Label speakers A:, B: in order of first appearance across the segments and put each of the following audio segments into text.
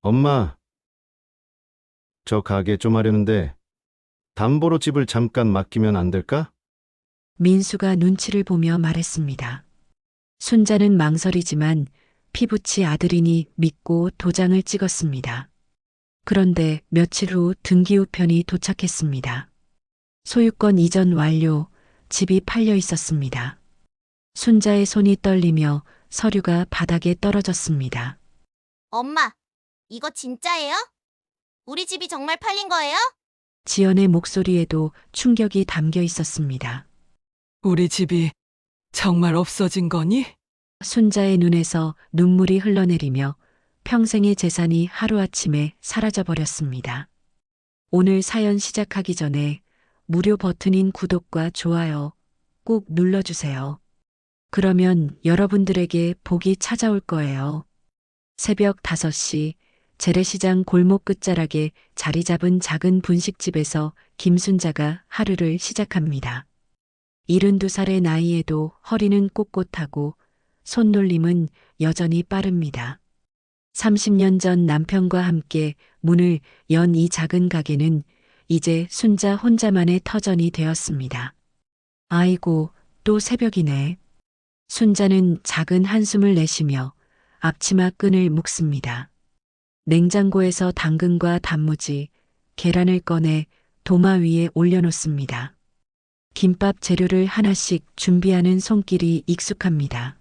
A: 엄마, 저 가게 좀 하려는데 담보로 집을 잠깐 맡기면 안 될까?
B: 민수가 눈치를 보며 말했습니다. 순자는 망설이지만 피부치 아들이니 믿고 도장을 찍었습니다. 그런데 며칠 후 등기 우편이 도착했습니다. 소유권 이전 완료, 집이 팔려 있었습니다. 순자의 손이 떨리며 서류가 바닥에 떨어졌습니다.
C: 엄마, 이거 진짜예요? 우리 집이 정말 팔린 거예요?
B: 지연의 목소리에도 충격이 담겨 있었습니다.
D: 우리 집이 정말 없어진 거니?
B: 순자의 눈에서 눈물이 흘러내리며 평생의 재산이 하루아침에 사라져버렸습니다. 오늘 사연 시작하기 전에 무료 버튼인 구독과 좋아요 꼭 눌러주세요. 그러면 여러분들에게 복이 찾아올 거예요. 새벽 5시 재래시장 골목 끝자락에 자리 잡은 작은 분식집에서 김순자가 하루를 시작합니다. 72살의 나이에도 허리는 꼿꼿하고 손놀림은 여전히 빠릅니다. 30년 전 남편과 함께 문을 연 이 작은 가게는 이제 순자 혼자만의 터전이 되었습니다. 아이고, 또 새벽이네. 순자는 작은 한숨을 내쉬며 앞치마 끈을 묶습니다. 냉장고에서 당근과 단무지, 계란을 꺼내 도마 위에 올려놓습니다. 김밥 재료를 하나씩 준비하는 손길이 익숙합니다.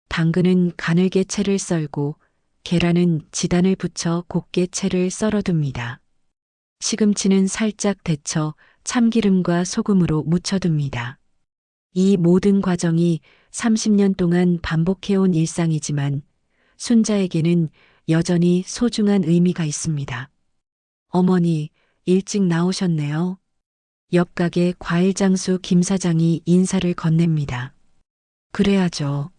B: 당근은 가늘게 채를 썰고 계란은 지단을 붙여 곱게 채를 썰어둡니다. 시금치는 살짝 데쳐 참기름과 소금으로 묻혀둡니다. 이 모든 과정이 30년 동안 반복해온 일상이지만 순자에게는 여전히 소중한 의미가 있습니다. 어머니, 일찍 나오셨네요. 옆 가게 과일 장수 김 사장이 인사를 건넵니다. 그래야죠.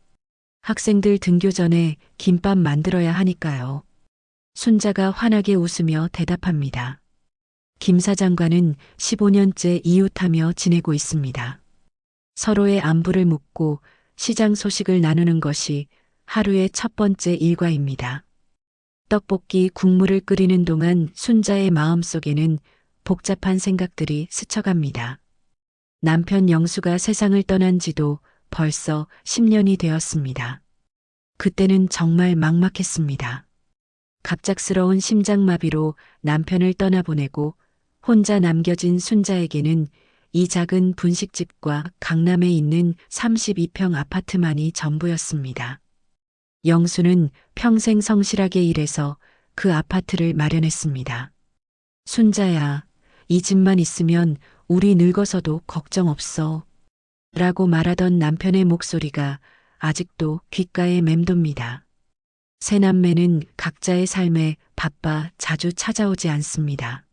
B: 학생들 등교 전에 김밥 만들어야 하니까요. 순자가 환하게 웃으며 대답합니다. 김 사장과는 15년째 이웃하며 지내고 있습니다. 서로의 안부를 묻고 시장 소식을 나누는 것이 하루의 첫 번째 일과입니다. 떡볶이 국물을 끓이는 동안 순자의 마음속에는 복잡한 생각들이 스쳐갑니다. 남편 영수가 세상을 떠난 지도 벌써 10년이 되었습니다. 그때는 정말 막막했습니다. 갑작스러운 심장마비로 남편을 떠나보내고 혼자 남겨진 순자에게는 이 작은 분식집과 강남에 있는 32평 아파트만이 전부였습니다. 영수는 평생 성실하게 일해서 그 아파트를 마련했습니다. 순자야, 이 집만 있으면 우리 늙어서도 걱정 없어. 라고 말하던 남편의 목소리가 아직도 귓가에 맴돕니다. 세 남매는 각자의 삶에 바빠 자주 찾아오지 않습니다.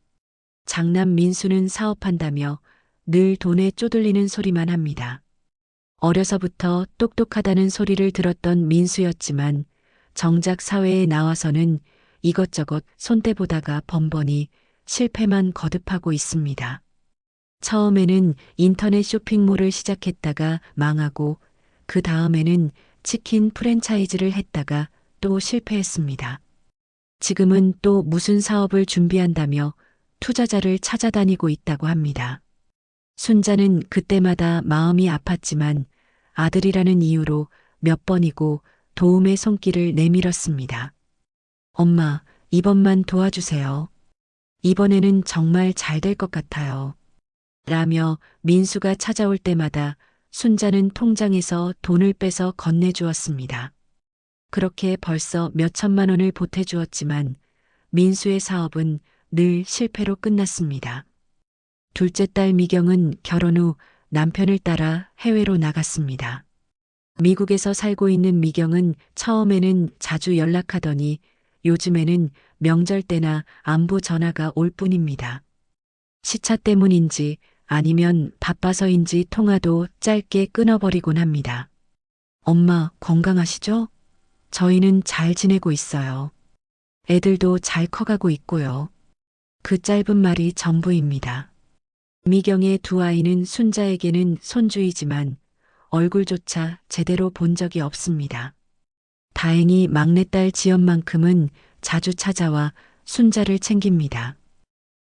B: 장남 민수는 사업한다며 늘 돈에 쪼들리는 소리만 합니다. 어려서부터 똑똑하다는 소리를 들었던 민수였지만 정작 사회에 나와서는 이것저것 손대보다가 번번이 실패만 거듭하고 있습니다. 처음에는 인터넷 쇼핑몰을 시작했다가 망하고 그 다음에는 치킨 프랜차이즈를 했다가 또 실패했습니다. 지금은 또 무슨 사업을 준비한다며 투자자를 찾아다니고 있다고 합니다. 순자는 그때마다 마음이 아팠지만 아들이라는 이유로 몇 번이고 도움의 손길을 내밀었습니다. 엄마, 이번만 도와주세요. 이번에는 정말 잘 될 것 같아요. 라며 민수가 찾아올 때마다 순자는 통장에서 돈을 빼서 건네주었습니다. 그렇게 벌써 몇 천만 원을 보태주었지만 민수의 사업은 늘 실패로 끝났습니다. 둘째 딸 미경은 결혼 후 남편을 따라 해외로 나갔습니다. 미국에서 살고 있는 미경은 처음에는 자주 연락하더니 요즘에는 명절 때나 안부 전화가 올 뿐입니다. 시차 때문인지 아니면 바빠서인지 통화도 짧게 끊어버리곤 합니다. 엄마 건강하시죠? 저희는 잘 지내고 있어요. 애들도 잘 커가고 있고요. 그 짧은 말이 전부입니다. 미경의 두 아이는 순자에게는 손주이지만 얼굴조차 제대로 본 적이 없습니다. 다행히 막내딸 지연만큼은 자주 찾아와 순자를 챙깁니다.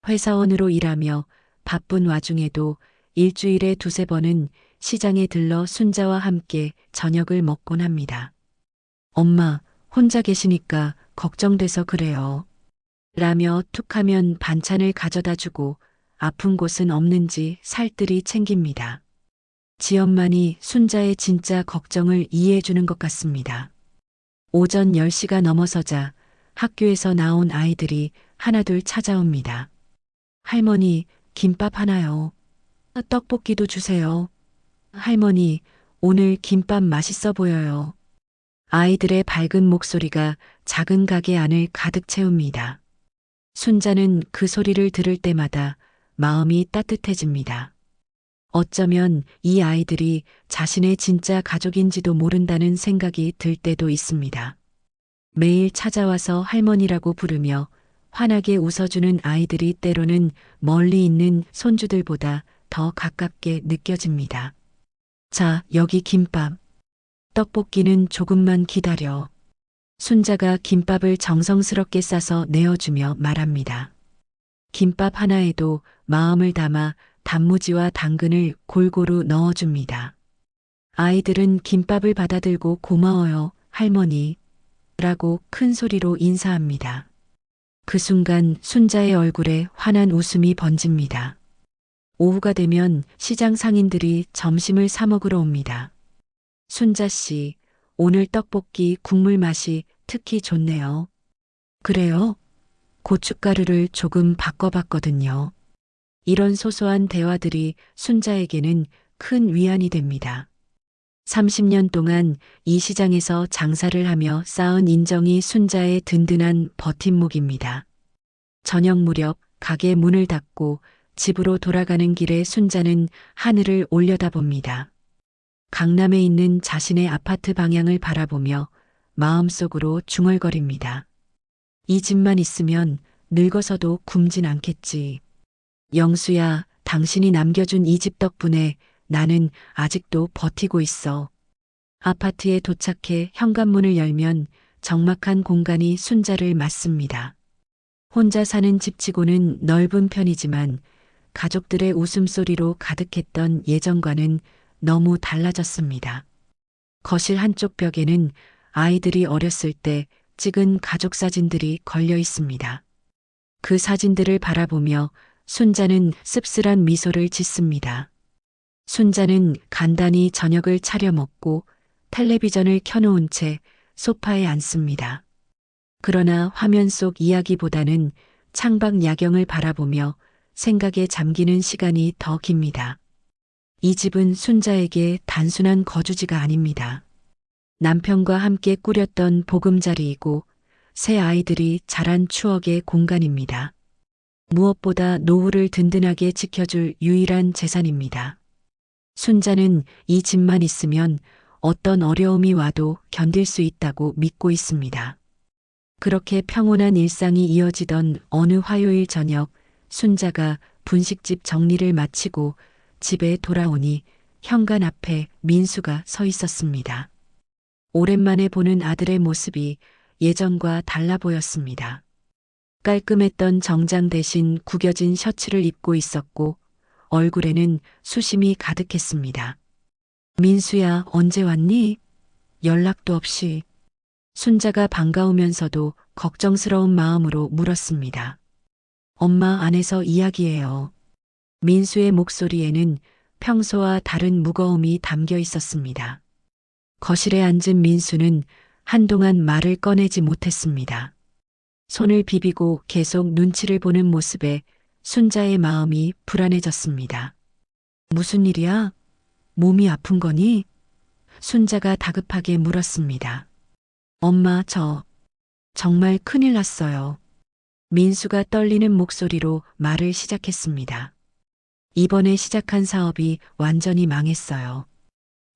B: 회사원으로 일하며 바쁜 와중에도 일주일에 두세 번은 시장에 들러 순자와 함께 저녁을 먹곤 합니다. 엄마, 혼자 계시니까 걱정돼서 그래요. 라며 툭하면 반찬을 가져다 주고 아픈 곳은 없는지 살뜰히 챙깁니다. 지엄만이 순자의 진짜 걱정을 이해해 주는 것 같습니다. 오전 10시가 넘어서자 학교에서 나온 아이들이 하나둘 찾아옵니다. 할머니, 김밥 하나요. 떡볶이도 주세요. 할머니, 오늘 김밥 맛있어 보여요. 아이들의 밝은 목소리가 작은 가게 안을 가득 채웁니다. 순자는 그 소리를 들을 때마다 마음이 따뜻해집니다. 어쩌면 이 아이들이 자신의 진짜 가족인지도 모른다는 생각이 들 때도 있습니다. 매일 찾아와서 할머니라고 부르며 환하게 웃어주는 아이들이 때로는 멀리 있는 손주들보다 더 가깝게 느껴집니다. 자, 여기 김밥. 떡볶이는 조금만 기다려. 순자가 김밥을 정성스럽게 싸서 내어주며 말합니다. 김밥 하나에도 마음을 담아 단무지와 당근을 골고루 넣어줍니다. 아이들은 김밥을 받아들고 고마워요, 할머니. 라고 큰 소리로 인사합니다. 그 순간 순자의 얼굴에 환한 웃음이 번집니다. 오후가 되면 시장 상인들이 점심을 사 먹으러 옵니다. 순자 씨, 오늘 떡볶이 국물 맛이 특히 좋네요. 그래요? 고춧가루를 조금 바꿔봤거든요. 이런 소소한 대화들이 순자에게는 큰 위안이 됩니다. 30년 동안 이 시장에서 장사를 하며 쌓은 인정이 순자의 든든한 버팀목입니다. 저녁 무렵 가게 문을 닫고 집으로 돌아가는 길에 순자는 하늘을 올려다봅니다. 강남에 있는 자신의 아파트 방향을 바라보며 마음속으로 중얼거립니다. 이 집만 있으면 늙어서도 굶진 않겠지. 영수야, 당신이 남겨준 이 집 덕분에 나는 아직도 버티고 있어. 아파트에 도착해 현관문을 열면 적막한 공간이 순자를 맞습니다. 혼자 사는 집치고는 넓은 편이지만 가족들의 웃음소리로 가득했던 예전과는 너무 달라졌습니다. 거실 한쪽 벽에는 아이들이 어렸을 때 찍은 가족 사진들이 걸려 있습니다. 그 사진들을 바라보며 순자는 씁쓸한 미소를 짓습니다. 순자는 간단히 저녁을 차려 먹고 텔레비전을 켜놓은 채 소파에 앉습니다. 그러나 화면 속 이야기보다는 창밖 야경을 바라보며 생각에 잠기는 시간이 더 깁니다. 이 집은 순자에게 단순한 거주지가 아닙니다. 남편과 함께 꾸렸던 보금자리이고 새 아이들이 자란 추억의 공간입니다. 무엇보다 노후를 든든하게 지켜줄 유일한 재산입니다. 순자는 이 집만 있으면 어떤 어려움이 와도 견딜 수 있다고 믿고 있습니다. 그렇게 평온한 일상이 이어지던 어느 화요일 저녁, 순자가 분식집 정리를 마치고 집에 돌아오니 현관 앞에 민수가 서 있었습니다. 오랜만에 보는 아들의 모습이 예전과 달라 보였습니다. 깔끔했던 정장 대신 구겨진 셔츠를 입고 있었고 얼굴에는 수심이 가득했습니다. 민수야, 언제 왔니? 연락도 없이. 순자가 반가우면서도 걱정스러운 마음으로 물었습니다. 엄마 안에서 이야기해요. 민수의 목소리에는 평소와 다른 무거움이 담겨 있었습니다. 거실에 앉은 민수는 한동안 말을 꺼내지 못했습니다. 손을 비비고 계속 눈치를 보는 모습에 순자의 마음이 불안해졌습니다. 무슨 일이야? 몸이 아픈 거니? 순자가 다급하게 물었습니다. 엄마, 정말 큰일 났어요. 민수가 떨리는 목소리로 말을 시작했습니다. 이번에 시작한 사업이 완전히 망했어요.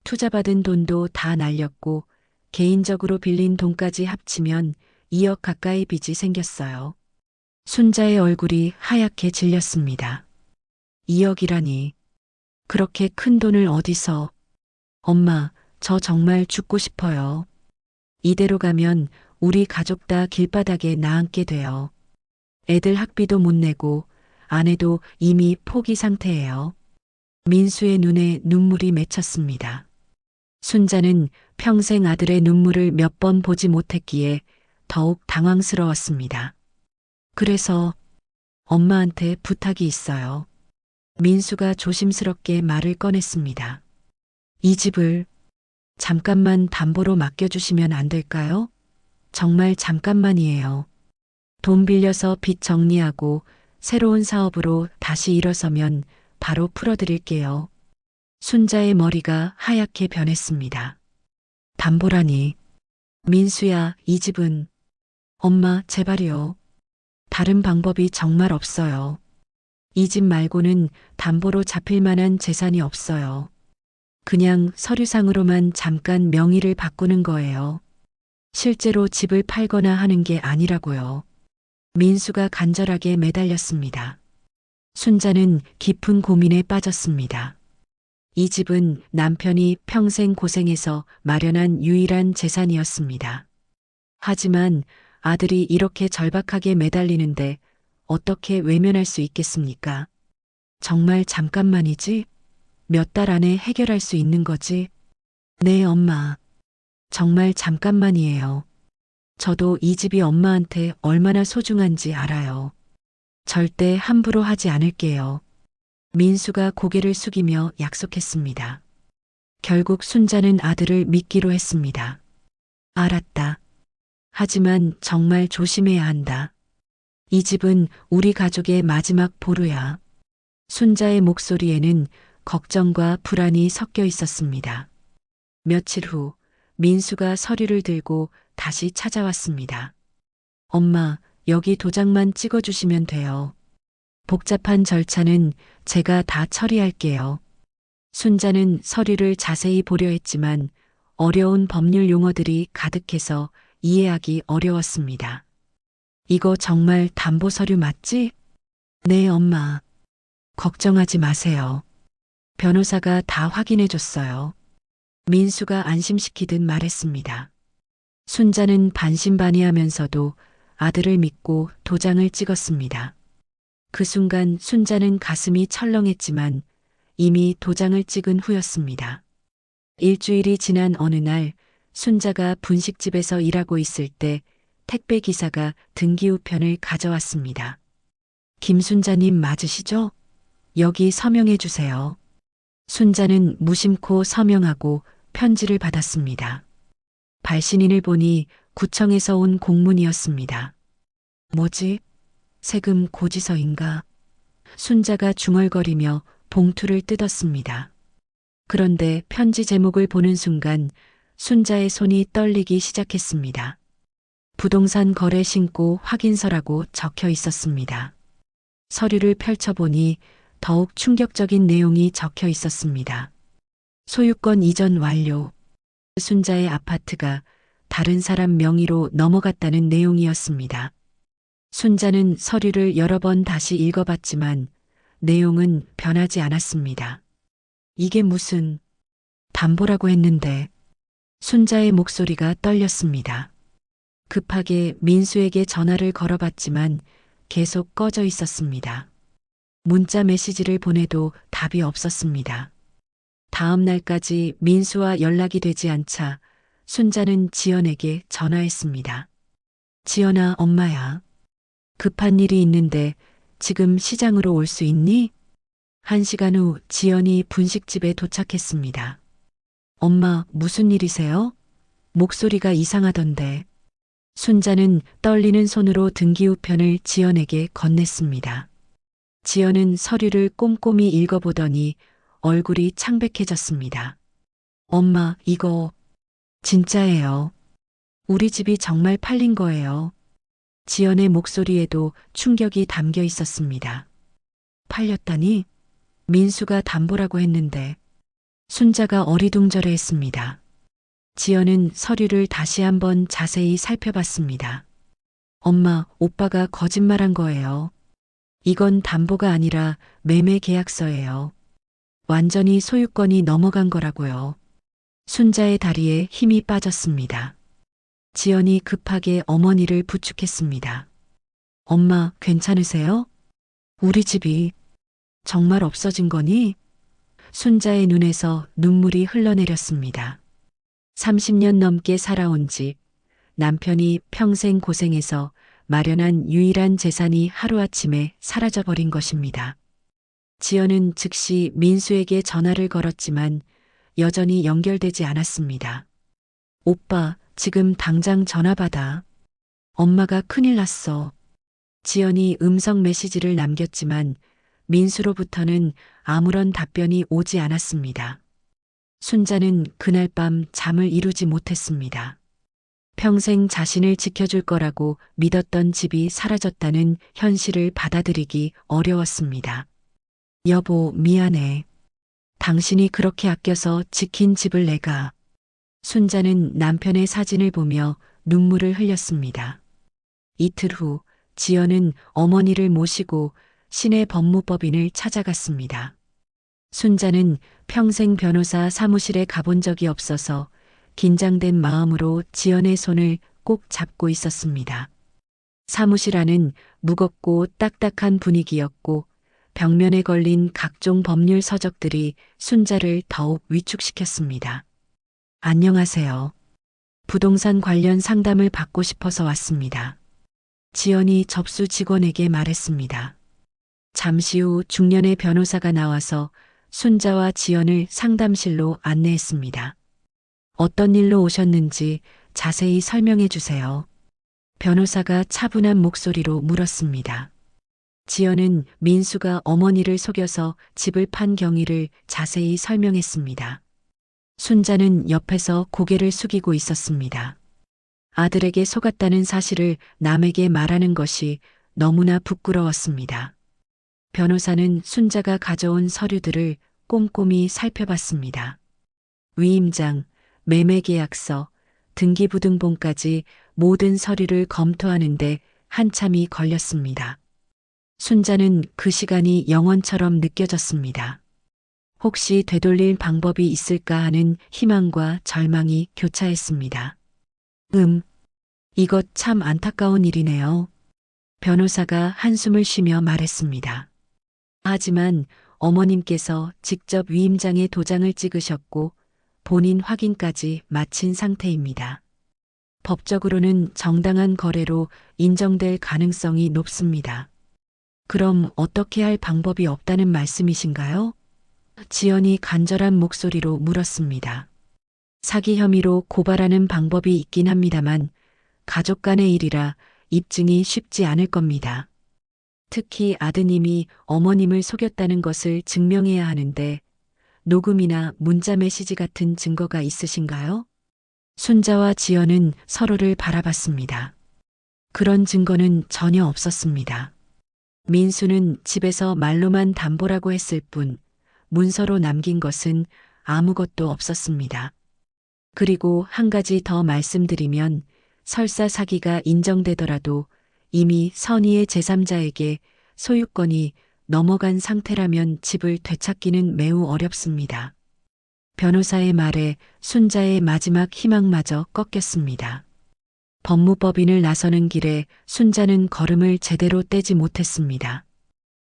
B: 투자받은 돈도 다 날렸고 개인적으로 빌린 돈까지 합치면 2억 가까이 빚이 생겼어요. 순자의 얼굴이 하얗게 질렸습니다. 2억이라니. 그렇게 큰 돈을 어디서. 엄마, 저 정말 죽고 싶어요. 이대로 가면 우리 가족 다 길바닥에 나앉게 돼요. 애들 학비도 못 내고 아내도 이미 포기 상태예요. 민수의 눈에 눈물이 맺혔습니다. 순자는 평생 아들의 눈물을 몇 번 보지 못했기에 더욱 당황스러웠습니다. 그래서 엄마한테 부탁이 있어요. 민수가 조심스럽게 말을 꺼냈습니다. 이 집을 잠깐만 담보로 맡겨주시면 안 될까요? 정말 잠깐만이에요. 돈 빌려서 빚 정리하고 새로운 사업으로 다시 일어서면 바로 풀어드릴게요. 순자의 머리가 하얗게 변했습니다. 담보라니. 민수야, 이 집은. 엄마, 제발이요. 다른 방법이 정말 없어요. 이 집 말고는 담보로 잡힐 만한 재산이 없어요. 그냥 서류상으로만 잠깐 명의를 바꾸는 거예요. 실제로 집을 팔거나 하는 게 아니라고요. 민수가 간절하게 매달렸습니다. 순자는 깊은 고민에 빠졌습니다. 이 집은 남편이 평생 고생해서 마련한 유일한 재산이었습니다. 하지만 아들이 이렇게 절박하게 매달리는데 어떻게 외면할 수 있겠습니까? 정말 잠깐만이지? 몇 달 안에 해결할 수 있는 거지? 네, 엄마. 정말 잠깐만이에요. 저도 이 집이 엄마한테 얼마나 소중한지 알아요. 절대 함부로 하지 않을게요. 민수가 고개를 숙이며 약속했습니다. 결국 순자는 아들을 믿기로 했습니다. 알았다. 하지만 정말 조심해야 한다. 이 집은 우리 가족의 마지막 보루야. 순자의 목소리에는 걱정과 불안이 섞여 있었습니다. 며칠 후 민수가 서류를 들고 다시 찾아왔습니다. 엄마, 여기 도장만 찍어주시면 돼요. 복잡한 절차는 제가 다 처리할게요. 순자는 서류를 자세히 보려 했지만 어려운 법률 용어들이 가득해서 이해하기 어려웠습니다. 이거 정말 담보 서류 맞지? 네, 엄마. 걱정하지 마세요. 변호사가 다 확인해 줬어요. 민수가 안심시키듯 말했습니다. 순자는 반신반의하면서도 아들을 믿고 도장을 찍었습니다. 그 순간 순자는 가슴이 철렁했지만 이미 도장을 찍은 후였습니다. 일주일이 지난 어느 날 순자가 분식집에서 일하고 있을 때 택배 기사가 등기우편을 가져왔습니다. 김순자님 맞으시죠? 여기 서명해 주세요. 순자는 무심코 서명하고 편지를 받았습니다. 발신인을 보니 구청에서 온 공문이었습니다. 뭐지? 세금 고지서인가? 순자가 중얼거리며 봉투를 뜯었습니다. 그런데 편지 제목을 보는 순간 순자의 손이 떨리기 시작했습니다. 부동산 거래 신고 확인서라고 적혀 있었습니다. 서류를 펼쳐보니 더욱 충격적인 내용이 적혀 있었습니다. 소유권 이전 완료. 순자의 아파트가 다른 사람 명의로 넘어갔다는 내용이었습니다. 순자는 서류를 여러 번 다시 읽어봤지만 내용은 변하지 않았습니다. 이게 무슨 담보라고 했는데. 순자의 목소리가 떨렸습니다. 급하게 민수에게 전화를 걸어봤지만 계속 꺼져 있었습니다. 문자 메시지를 보내도 답이 없었습니다. 다음 날까지 민수와 연락이 되지 않자 순자는 지연에게 전화했습니다. 지연아, 엄마야. 급한 일이 있는데 지금 시장으로 올 수 있니? 1시간 후 지연이 분식집에 도착했습니다. 엄마, 무슨 일이세요? 목소리가 이상하던데. 순자는 떨리는 손으로 등기우편을 지연에게 건넸습니다. 지연은 서류를 꼼꼼히 읽어보더니 얼굴이 창백해졌습니다. 엄마, 이거 진짜예요. 우리 집이 정말 팔린 거예요. 지연의 목소리에도 충격이 담겨 있었습니다. 팔렸다니? 민수가 담보라고 했는데. 순자가 어리둥절해했습니다. 지연은 서류를 다시 한번 자세히 살펴봤습니다. 엄마, 오빠가 거짓말한 거예요. 이건 담보가 아니라 매매 계약서예요. 완전히 소유권이 넘어간 거라고요. 순자의 다리에 힘이 빠졌습니다. 지연이 급하게 어머니를 부축했습니다. 엄마, 괜찮으세요? 우리 집이 정말 없어진 거니? 순자의 눈에서 눈물이 흘러내렸습니다. 30년 넘게 살아온 집, 남편이 평생 고생해서 마련한 유일한 재산이 하루아침에 사라져버린 것입니다. 지연은 즉시 민수에게 전화를 걸었지만 여전히 연결되지 않았습니다. 오빠, 지금 당장 전화 받아. 엄마가 큰일 났어. 지연이 음성 메시지를 남겼지만 민수로부터는 아무런 답변이 오지 않았습니다. 순자는 그날 밤 잠을 이루지 못했습니다. 평생 자신을 지켜줄 거라고 믿었던 집이 사라졌다는 현실을 받아들이기 어려웠습니다. 여보, 미안해. 당신이 그렇게 아껴서 지킨 집을 내가. 순자는 남편의 사진을 보며 눈물을 흘렸습니다. 이틀 후 지연은 어머니를 모시고 시내 법무법인을 찾아갔습니다. 순자는 평생 변호사 사무실에 가본 적이 없어서 긴장된 마음으로 지연의 손을 꼭 잡고 있었습니다. 사무실 안은 무겁고 딱딱한 분위기였고 벽면에 걸린 각종 법률 서적들이 순자를 더욱 위축시켰습니다. 안녕하세요. 부동산 관련 상담을 받고 싶어서 왔습니다. 지연이 접수 직원에게 말했습니다. 잠시 후 중년의 변호사가 나와서 순자와 지연을 상담실로 안내했습니다. 어떤 일로 오셨는지 자세히 설명해 주세요. 변호사가 차분한 목소리로 물었습니다. 지연은 민수가 어머니를 속여서 집을 판 경위를 자세히 설명했습니다. 순자는 옆에서 고개를 숙이고 있었습니다. 아들에게 속았다는 사실을 남에게 말하는 것이 너무나 부끄러웠습니다. 변호사는 순자가 가져온 서류들을 꼼꼼히 살펴봤습니다. 위임장, 매매계약서, 등기부등본까지 모든 서류를 검토하는데 한참이 걸렸습니다. 순자는 그 시간이 영원처럼 느껴졌습니다. 혹시 되돌릴 방법이 있을까 하는 희망과 절망이 교차했습니다. 이것 참 안타까운 일이네요. 변호사가 한숨을 쉬며 말했습니다. 하지만 어머님께서 직접 위임장에 도장을 찍으셨고 본인 확인까지 마친 상태입니다. 법적으로는 정당한 거래로 인정될 가능성이 높습니다. 그럼 어떻게 할 방법이 없다는 말씀이신가요? 지연이 간절한 목소리로 물었습니다. 사기 혐의로 고발하는 방법이 있긴 합니다만 가족 간의 일이라 입증이 쉽지 않을 겁니다. 특히 아드님이 어머님을 속였다는 것을 증명해야 하는데 녹음이나 문자 메시지 같은 증거가 있으신가요? 순자와 지연은 서로를 바라봤습니다. 그런 증거는 전혀 없었습니다. 민수는 집에서 말로만 담보라고 했을 뿐 문서로 남긴 것은 아무것도 없었습니다. 그리고 한 가지 더 말씀드리면 설사 사기가 인정되더라도 이미 선의의 제3자에게 소유권이 넘어간 상태라면 집을 되찾기는 매우 어렵습니다. 변호사의 말에 순자의 마지막 희망마저 꺾였습니다. 법무법인을 나서는 길에 순자는 걸음을 제대로 떼지 못했습니다.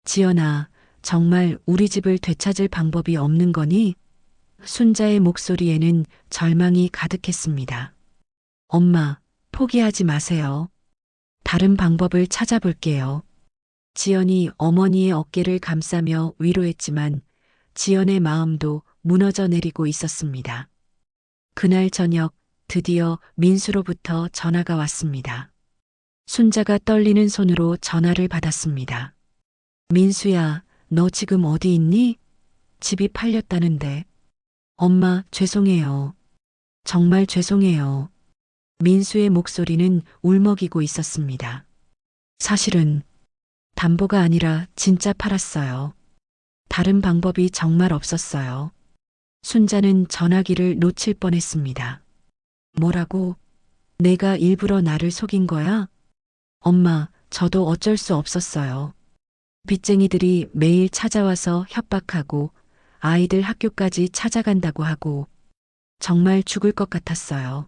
B: 지연아, 정말 우리 집을 되찾을 방법이 없는 거니? 순자의 목소리에는 절망이 가득했습니다. 엄마, 포기하지 마세요. 다른 방법을 찾아볼게요. 지연이 어머니의 어깨를 감싸며 위로했지만 지연의 마음도 무너져 내리고 있었습니다. 그날 저녁 드디어 민수로부터 전화가 왔습니다. 순자가 떨리는 손으로 전화를 받았습니다. 민수야, 너 지금 어디 있니? 집이 팔렸다는데. 엄마, 죄송해요. 정말 죄송해요. 민수의 목소리는 울먹이고 있었습니다. 사실은 담보가 아니라 진짜 팔았어요. 다른 방법이 정말 없었어요. 순자는 전화기를 놓칠 뻔했습니다. 뭐라고? 내가 일부러 나를 속인 거야? 엄마, 저도 어쩔 수 없었어요. 빚쟁이들이 매일 찾아와서 협박하고 아이들 학교까지 찾아간다고 하고 정말 죽을 것 같았어요.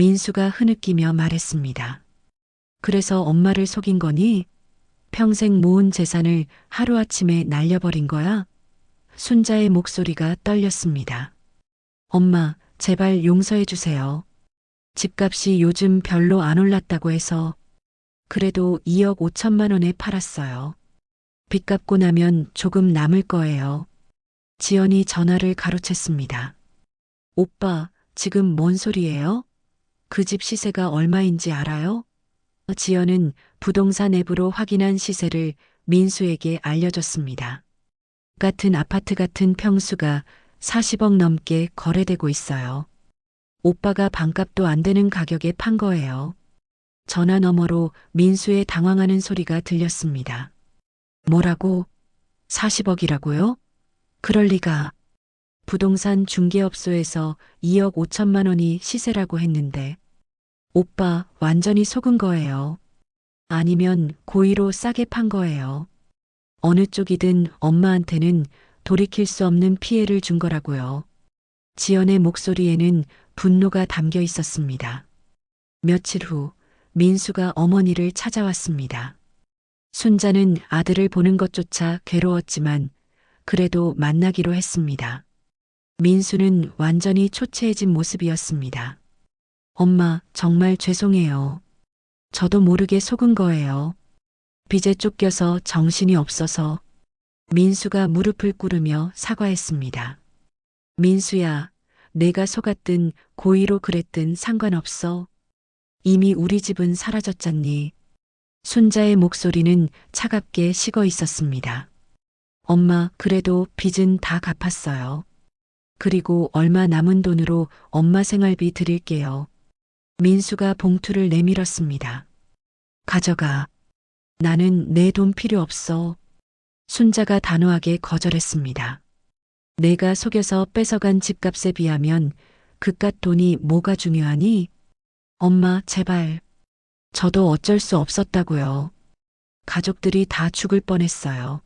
B: 민수가 흐느끼며 말했습니다. 그래서 엄마를 속인 거니? 평생 모은 재산을 하루아침에 날려버린 거야? 순자의 목소리가 떨렸습니다. 엄마, 제발 용서해 주세요. 집값이 요즘 별로 안 올랐다고 해서 그래도 2억 5천만 원에 팔았어요. 빚 갚고 나면 조금 남을 거예요. 지연이 전화를 가로챘습니다. 오빠, 지금 뭔 소리예요? 그 집 시세가 얼마인지 알아요? 지연은 부동산 앱으로 확인한 시세를 민수에게 알려줬습니다. 같은 아파트 같은 평수가 40억 넘게 거래되고 있어요. 오빠가 반값도 안 되는 가격에 판 거예요. 전화 너머로 민수의 당황하는 소리가 들렸습니다. 뭐라고? 40억이라고요? 그럴 리가. 부동산 중개업소에서 2억 5천만 원이 시세라고 했는데 오빠 완전히 속은 거예요. 아니면 고의로 싸게 판 거예요. 어느 쪽이든 엄마한테는 돌이킬 수 없는 피해를 준 거라고요. 지연의 목소리에는 분노가 담겨 있었습니다. 며칠 후 민수가 어머니를 찾아왔습니다. 순자는 아들을 보는 것조차 괴로웠지만 그래도 만나기로 했습니다. 민수는 완전히 초췌해진 모습이었습니다. 엄마, 정말 죄송해요. 저도 모르게 속은 거예요. 빚에 쫓겨서 정신이 없어서. 민수가 무릎을 꿇으며 사과했습니다. 민수야, 내가 속았든 고의로 그랬든 상관없어. 이미 우리 집은 사라졌잖니. 순자의 목소리는 차갑게 식어 있었습니다. 엄마, 그래도 빚은 다 갚았어요. 그리고 얼마 남은 돈으로 엄마 생활비 드릴게요. 민수가 봉투를 내밀었습니다. 가져가. 나는 내 돈 필요 없어. 순자가 단호하게 거절했습니다. 내가 속여서 뺏어간 집값에 비하면 그깟 돈이 뭐가 중요하니? 엄마, 제발. 저도 어쩔 수 없었다고요. 가족들이 다 죽을 뻔했어요.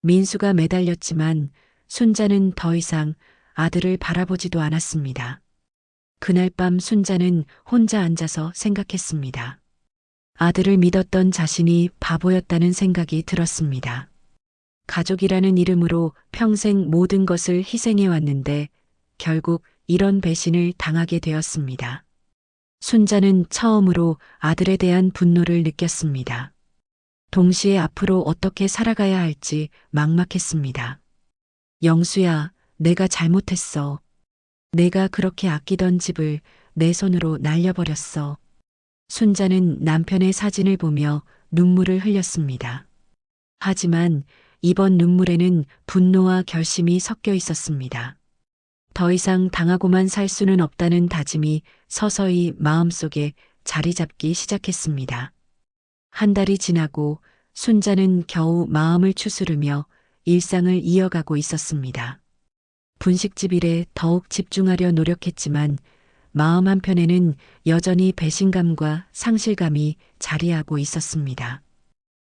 B: 민수가 매달렸지만 순자는 더 이상 아들을 바라보지도 않았습니다. 그날 밤 순자는 혼자 앉아서 생각했습니다. 아들을 믿었던 자신이 바보였다는 생각이 들었습니다. 가족이라는 이름으로 평생 모든 것을 희생해 왔는데 결국 이런 배신을 당하게 되었습니다. 순자는 처음으로 아들에 대한 분노를 느꼈습니다. 동시에 앞으로 어떻게 살아가야 할지 막막했습니다. 영수야, 내가 잘못했어. 내가 그렇게 아끼던 집을 내 손으로 날려버렸어. 순자는 남편의 사진을 보며 눈물을 흘렸습니다. 하지만 이번 눈물에는 분노와 결심이 섞여 있었습니다. 더 이상 당하고만 살 수는 없다는 다짐이 서서히 마음속에 자리 잡기 시작했습니다. 한 달이 지나고 순자는 겨우 마음을 추스르며 일상을 이어가고 있었습니다. 분식집 일에 더욱 집중하려 노력했지만 마음 한편에는 여전히 배신감과 상실감이 자리하고 있었습니다.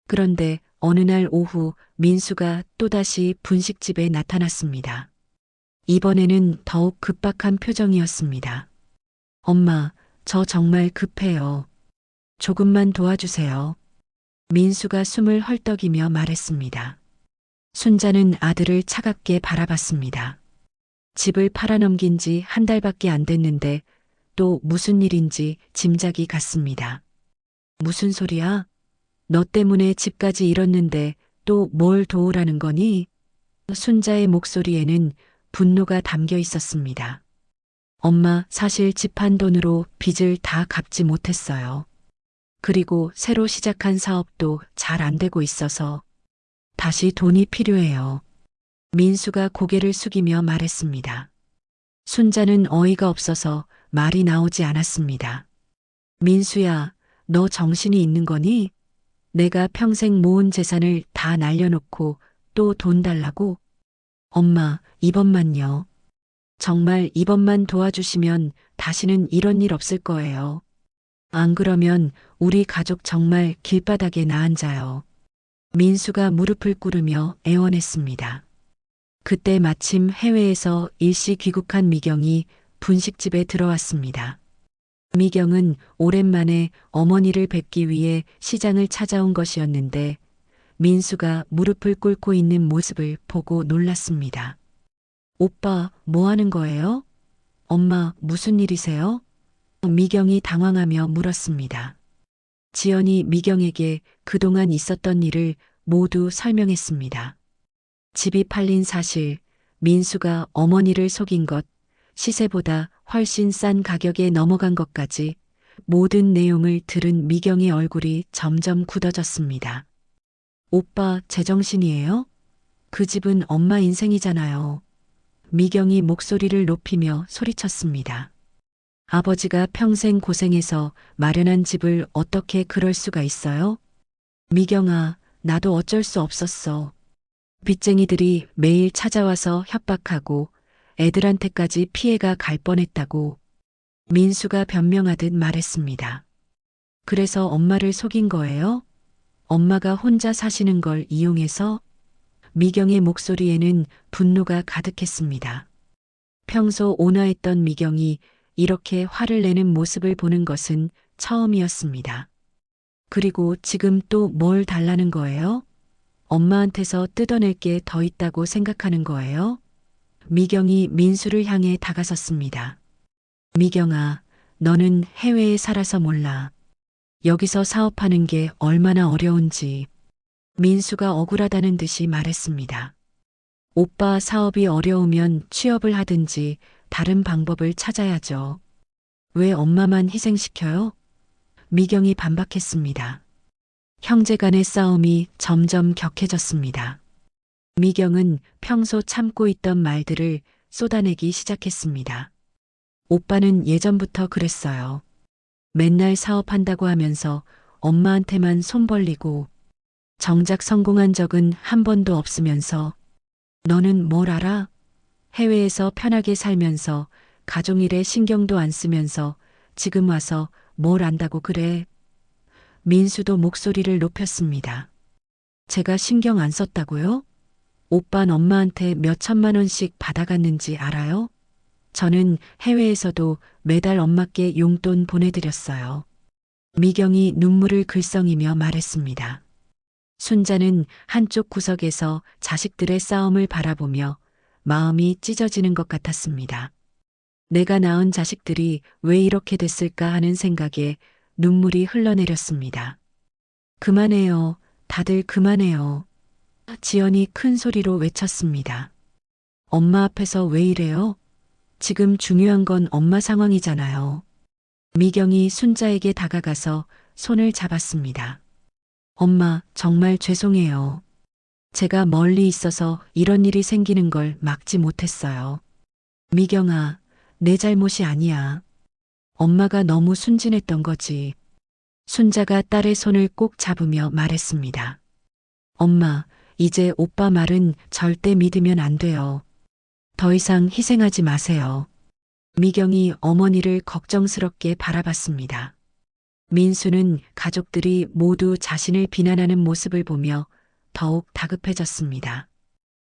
B: 그런데 어느 날 오후 민수가 또다시 분식집에 나타났습니다. 이번에는 더욱 급박한 표정이었습니다. 엄마, 저 정말 급해요. 조금만 도와주세요. 민수가 숨을 헐떡이며 말했습니다. 순자는 아들을 차갑게 바라봤습니다. 집을 팔아넘긴 지 한 달밖에 안 됐는데 또 무슨 일인지 짐작이 갔습니다. 무슨 소리야? 너 때문에 집까지 잃었는데 또 뭘 도우라는 거니? 순자의 목소리에는 분노가 담겨 있었습니다. 엄마, 사실 집 판 돈으로 빚을 다 갚지 못했어요. 그리고 새로 시작한 사업도 잘 안 되고 있어서 다시 돈이 필요해요. 민수가 고개를 숙이며 말했습니다. 순자는 어이가 없어서 말이 나오지 않았습니다. 민수야, 너 정신이 있는 거니? 내가 평생 모은 재산을 다 날려놓고 또 돈 달라고? 엄마, 이번만요. 정말 이번만 도와주시면 다시는 이런 일 없을 거예요. 안 그러면 우리 가족 정말 길바닥에 나앉아요. 민수가 무릎을 꿇으며 애원했습니다. 그때 마침 해외에서 일시 귀국한 미경이 분식집에 들어왔습니다. 미경은 오랜만에 어머니를 뵙기 위해 시장을 찾아온 것이었는데 민수가 무릎을 꿇고 있는 모습을 보고 놀랐습니다. 오빠, 뭐 하는 거예요? 엄마, 무슨 일이세요? 미경이 당황하며 물었습니다. 지연이 미경에게 그동안 있었던 일을 모두 설명했습니다. 집이 팔린 사실, 민수가 어머니를 속인 것, 시세보다 훨씬 싼 가격에 넘어간 것까지 모든 내용을 들은 미경의 얼굴이 점점 굳어졌습니다. 오빠, 제정신이에요? 그 집은 엄마 인생이잖아요. 미경이 목소리를 높이며 소리쳤습니다. 아버지가 평생 고생해서 마련한 집을 어떻게 그럴 수가 있어요? 미경아, 나도 어쩔 수 없었어. 빚쟁이들이 매일 찾아와서 협박하고 애들한테까지 피해가 갈 뻔했다고 민수가 변명하듯 말했습니다. 그래서 엄마를 속인 거예요? 엄마가 혼자 사시는 걸 이용해서? 미경의 목소리에는 분노가 가득했습니다. 평소 온화했던 미경이 이렇게 화를 내는 모습을 보는 것은 처음이었습니다. 그리고 지금 또 뭘 달라는 거예요? 엄마한테서 뜯어낼 게 더 있다고 생각하는 거예요? 미경이 민수를 향해 다가섰습니다. 미경아, 너는 해외에 살아서 몰라. 여기서 사업하는 게 얼마나 어려운지. 민수가 억울하다는 듯이 말했습니다. 오빠 사업이 어려우면 취업을 하든지 다른 방법을 찾아야죠. 왜 엄마만 희생시켜요? 미경이 반박했습니다. 형제 간의 싸움이 점점 격해졌습니다. 미경은 평소 참고 있던 말들을 쏟아내기 시작했습니다. 오빠는 예전부터 그랬어요. 맨날 사업한다고 하면서 엄마한테만 손 벌리고 정작 성공한 적은 한 번도 없으면서 너는 뭘 알아? 해외에서 편하게 살면서 가족일에 신경도 안 쓰면서 지금 와서 뭘 안다고 그래? 민수도 목소리를 높였습니다. 제가 신경 안 썼다고요? 오빤 엄마한테 몇 천만 원씩 받아갔는지 알아요? 저는 해외에서도 매달 엄마께 용돈 보내드렸어요. 미경이 눈물을 글썽이며 말했습니다. 순자는 한쪽 구석에서 자식들의 싸움을 바라보며 마음이 찢어지는 것 같았습니다. 내가 낳은 자식들이 왜 이렇게 됐을까 하는 생각에 눈물이 흘러내렸습니다. 그만해요. 다들 그만해요. 지연이 큰 소리로 외쳤습니다. 엄마 앞에서 왜 이래요? 지금 중요한 건 엄마 상황이잖아요. 미경이 순자에게 다가가서 손을 잡았습니다. 엄마, 정말 죄송해요. 제가 멀리 있어서 이런 일이 생기는 걸 막지 못했어요. 미경아, 내 잘못이 아니야. 엄마가 너무 순진했던 거지. 순자가 딸의 손을 꼭 잡으며 말했습니다. 엄마, 이제 오빠 말은 절대 믿으면 안 돼요. 더 이상 희생하지 마세요. 미경이 어머니를 걱정스럽게 바라봤습니다. 민수는 가족들이 모두 자신을 비난하는 모습을 보며 더욱 다급해졌습니다.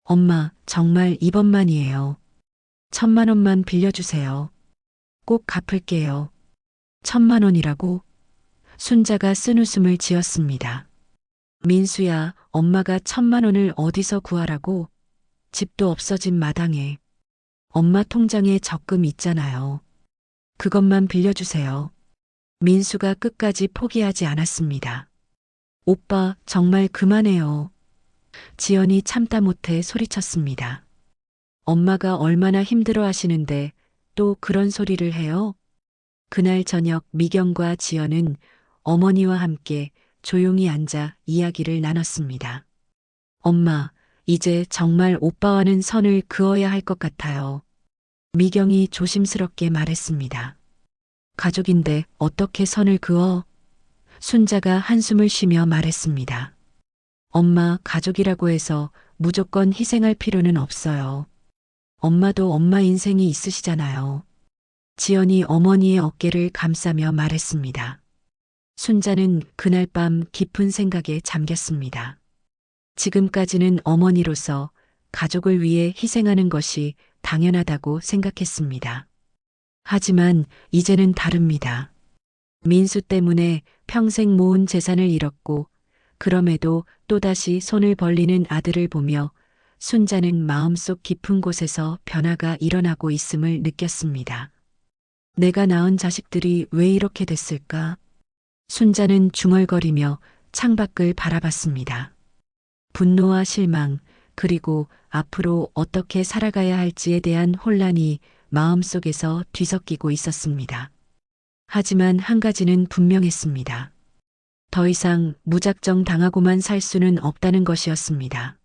B: 엄마, 정말 이번만이에요. 1,000만 원만 빌려주세요. 꼭 갚을게요. 1,000만 원이라고? 순자가 쓴웃음을 지었습니다. 민수야, 엄마가 1,000만 원을 어디서 구하라고? 집도 없어진 마당에. 엄마 통장에 적금 있잖아요. 그것만 빌려주세요. 민수가 끝까지 포기하지 않았습니다. 오빠, 정말 그만해요. 지연이 참다 못해 소리쳤습니다. 엄마가 얼마나 힘들어 하시는데 또 그런 소리를 해요? 그날 저녁 미경과 지연은 어머니와 함께 조용히 앉아 이야기를 나눴습니다. 엄마, 이제 정말 오빠와는 선을 그어야 할 것 같아요. 미경이 조심스럽게 말했습니다. 가족인데 어떻게 선을 그어? 순자가 한숨을 쉬며 말했습니다. 엄마, 가족이라고 해서 무조건 희생할 필요는 없어요. 엄마도 엄마 인생이 있으시잖아요. 지연이 어머니의 어깨를 감싸며 말했습니다. 순자는 그날 밤 깊은 생각에 잠겼습니다. 지금까지는 어머니로서 가족을 위해 희생하는 것이 당연하다고 생각했습니다. 하지만 이제는 다릅니다. 민수 때문에 평생 모은 재산을 잃었고 그럼에도 또다시 손을 벌리는 아들을 보며 순자는 마음속 깊은 곳에서 변화가 일어나고 있음을 느꼈습니다. 내가 낳은 자식들이 왜 이렇게 됐을까? 순자는 중얼거리며 창밖을 바라봤습니다. 분노와 실망, 그리고 앞으로 어떻게 살아가야 할지에 대한 혼란이 마음속에서 뒤섞이고 있었습니다. 하지만 한 가지는 분명했습니다. 더 이상 무작정 당하고만 살 수는 없다는 것이었습니다.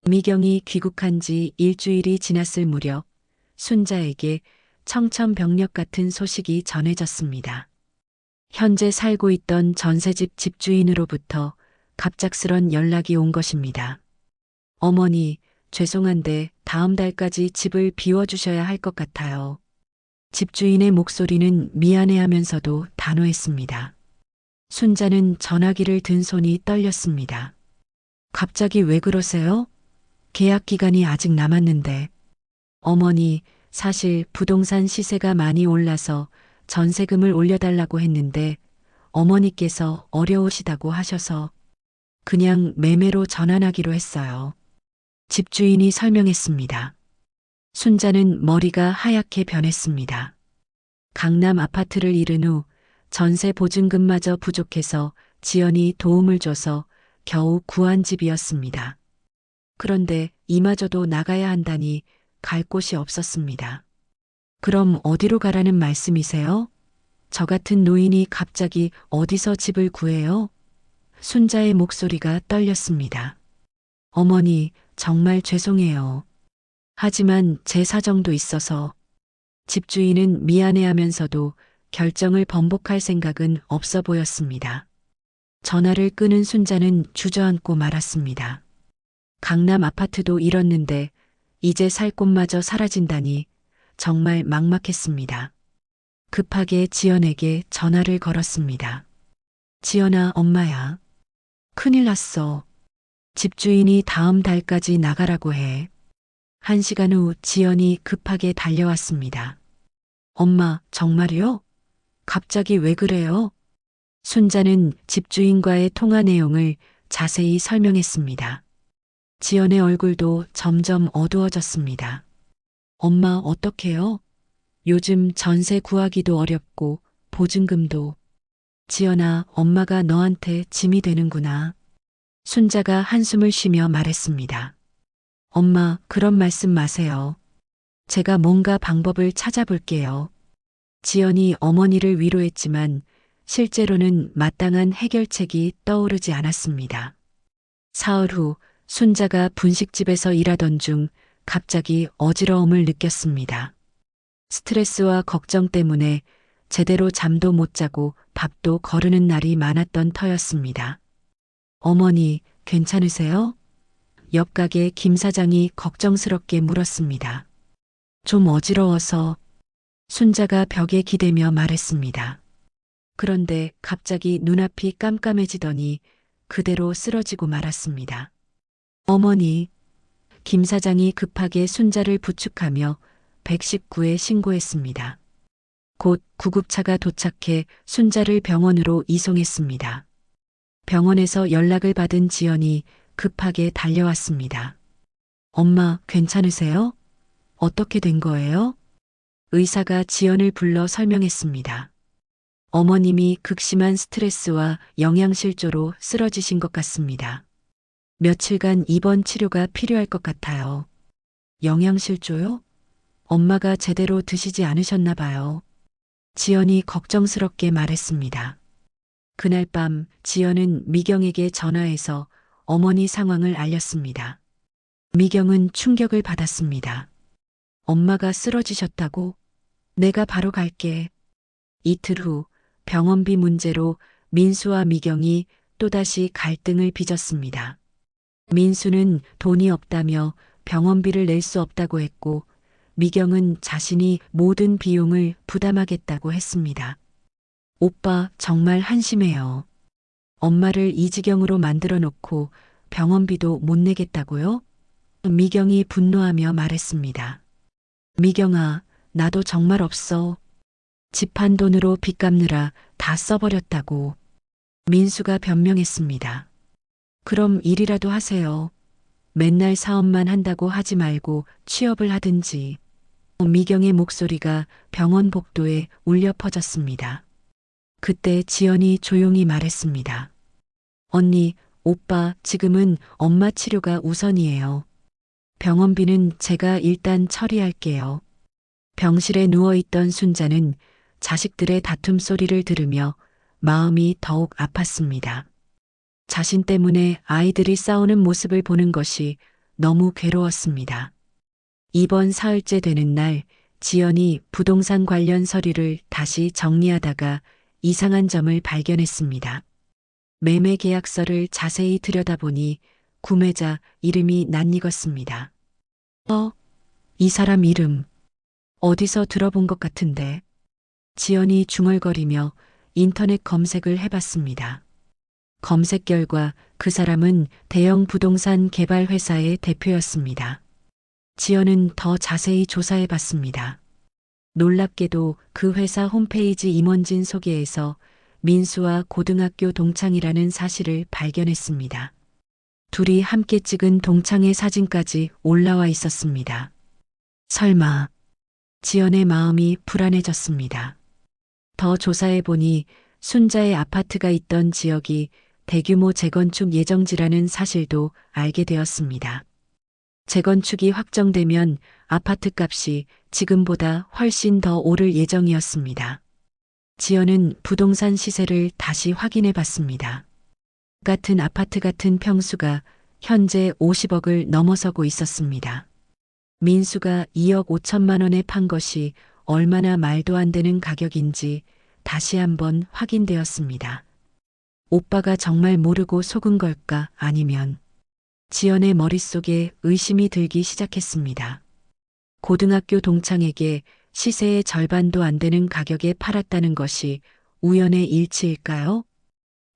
B: 미경이 귀국한 지 일주일이 지났을 무렵 순자에게 청천벽력 같은 소식이 전해졌습니다. 현재 살고 있던 전세집 집주인으로부터 갑작스런 연락이 온 것입니다. 어머니, 죄송한데 다음 달까지 집을 비워주셔야 할 것 같아요. 집주인의 목소리는 미안해하면서도 단호했습니다. 순자는 전화기를 든 손이 떨렸습니다. 갑자기 왜 그러세요? 계약 기간이 아직 남았는데. 어머니, 사실 부동산 시세가 많이 올라서 전세금을 올려달라고 했는데 어머니께서 어려우시다고 하셔서 그냥 매매로 전환하기로 했어요. 집주인이 설명했습니다. 순자는 머리가 하얗게 변했습니다. 강남 아파트를 잃은 후 전세 보증금마저 부족해서 지연이 도움을 줘서 겨우 구한 집이었습니다. 그런데 이마저도 나가야 한다니 갈 곳이 없었습니다. 그럼 어디로 가라는 말씀이세요? 저 같은 노인이 갑자기 어디서 집을 구해요? 순자의 목소리가 떨렸습니다. 어머니, 정말 죄송해요. 하지만 제 사정도 있어서. 집주인은 미안해하면서도 결정을 번복할 생각은 없어 보였습니다. 전화를 끊은 순자는 주저앉고 말았습니다. 강남 아파트도 잃었는데 이제 살 곳마저 사라진다니 정말 막막했습니다. 급하게 지연에게 전화를 걸었습니다. 지연아, 엄마야. 큰일 났어. 집주인이 다음 달까지 나가라고 해. 1시간 후 지연이 급하게 달려왔습니다. 엄마, 정말요? 갑자기 왜 그래요? 순자는 집주인과의 통화 내용을 자세히 설명했습니다. 지연의 얼굴도 점점 어두워졌습니다. 엄마, 어떡해요? 요즘 전세 구하기도 어렵고 보증금도. 지연아, 엄마가 너한테 짐이 되는구나. 순자가 한숨을 쉬며 말했습니다. 엄마, 그런 말씀 마세요. 제가 뭔가 방법을 찾아볼게요. 지연이 어머니를 위로했지만 실제로는 마땅한 해결책이 떠오르지 않았습니다. 사흘 후 순자가 분식집에서 일하던 중 갑자기 어지러움을 느꼈습니다. 스트레스와 걱정 때문에 제대로 잠도 못 자고 밥도 거르는 날이 많았던 터였습니다. 어머니, 괜찮으세요? 옆 가게 김 사장이 걱정스럽게 물었습니다. 좀 어지러워서. 순자가 벽에 기대며 말했습니다. 그런데 갑자기 눈앞이 깜깜해지더니 그대로 쓰러지고 말았습니다. 어머니, 김 사장이 급하게 순자를 부축하며 119에 신고했습니다. 곧 구급차가 도착해 순자를 병원으로 이송했습니다. 병원에서 연락을 받은 지연이 급하게 달려왔습니다. 엄마, 괜찮으세요? 어떻게 된 거예요? 의사가 지연을 불러 설명했습니다. 어머님이 극심한 스트레스와 영양실조로 쓰러지신 것 같습니다. 며칠간 입원 치료가 필요할 것 같아요. 영양실조요? 엄마가 제대로 드시지 않으셨나 봐요. 지연이 걱정스럽게 말했습니다. 그날 밤 지연은 미경에게 전화해서 어머니 상황을 알렸습니다. 미경은 충격을 받았습니다. 엄마가 쓰러지셨다고? 내가 바로 갈게. 이틀 후 병원비 문제로 민수와 미경이 또다시 갈등을 빚었습니다. 민수는 돈이 없다며 병원비를 낼 수 없다고 했고 미경은 자신이 모든 비용을 부담하겠다고 했습니다. 오빠, 정말 한심해요. 엄마를 이 지경으로 만들어 놓고 병원비도 못 내겠다고요? 미경이 분노하며 말했습니다. 미경아, 나도 정말 없어. 집 판 돈으로 빚 갚느라 다 써버렸다고. 민수가 변명했습니다. 그럼 일이라도 하세요. 맨날 사업만 한다고 하지 말고 취업을 하든지. 미경의 목소리가 병원 복도에 울려 퍼졌습니다. 그때 지연이 조용히 말했습니다. 언니, 오빠, 지금은 엄마 치료가 우선이에요. 병원비는 제가 일단 처리할게요. 병실에 누워있던 순자는 자식들의 다툼 소리를 들으며 마음이 더욱 아팠습니다. 자신 때문에 아이들이 싸우는 모습을 보는 것이 너무 괴로웠습니다. 이번 사흘째 되는 날, 지연이 부동산 관련 서류를 다시 정리하다가 이상한 점을 발견했습니다. 매매 계약서를 자세히 들여다보니 구매자 이름이 낯익었습니다. 이 사람 이름 어디서 들어본 것 같은데. 지연이 중얼거리며 인터넷 검색을 해봤습니다. 검색 결과 그 사람은 대형 부동산 개발 회사의 대표였습니다. 지연은 더 자세히 조사해봤습니다. 놀랍게도 그 회사 홈페이지 임원진 소개에서 민수와 고등학교 동창이라는 사실을 발견했습니다. 둘이 함께 찍은 동창의 사진까지 올라와 있었습니다. 설마. 지연의 마음이 불안해졌습니다. 더 조사해보니 순자의 아파트가 있던 지역이 대규모 재건축 예정지라는 사실도 알게 되었습니다. 재건축이 확정되면 아파트 값이 지금보다 훨씬 더 오를 예정이었습니다. 지연은 부동산 시세를 다시 확인해 봤습니다. 같은 아파트 같은 평수가 현재 50억을 넘어서고 있었습니다. 민수가 2억 5천만 원에 판 것이 얼마나 말도 안 되는 가격인지 다시 한번 확인되었습니다. 오빠가 정말 모르고 속은 걸까 아니면. 지연의 머릿속에 의심이 들기 시작했습니다. 고등학교 동창에게 시세의 절반도 안 되는 가격에 팔았다는 것이 우연의 일치일까요?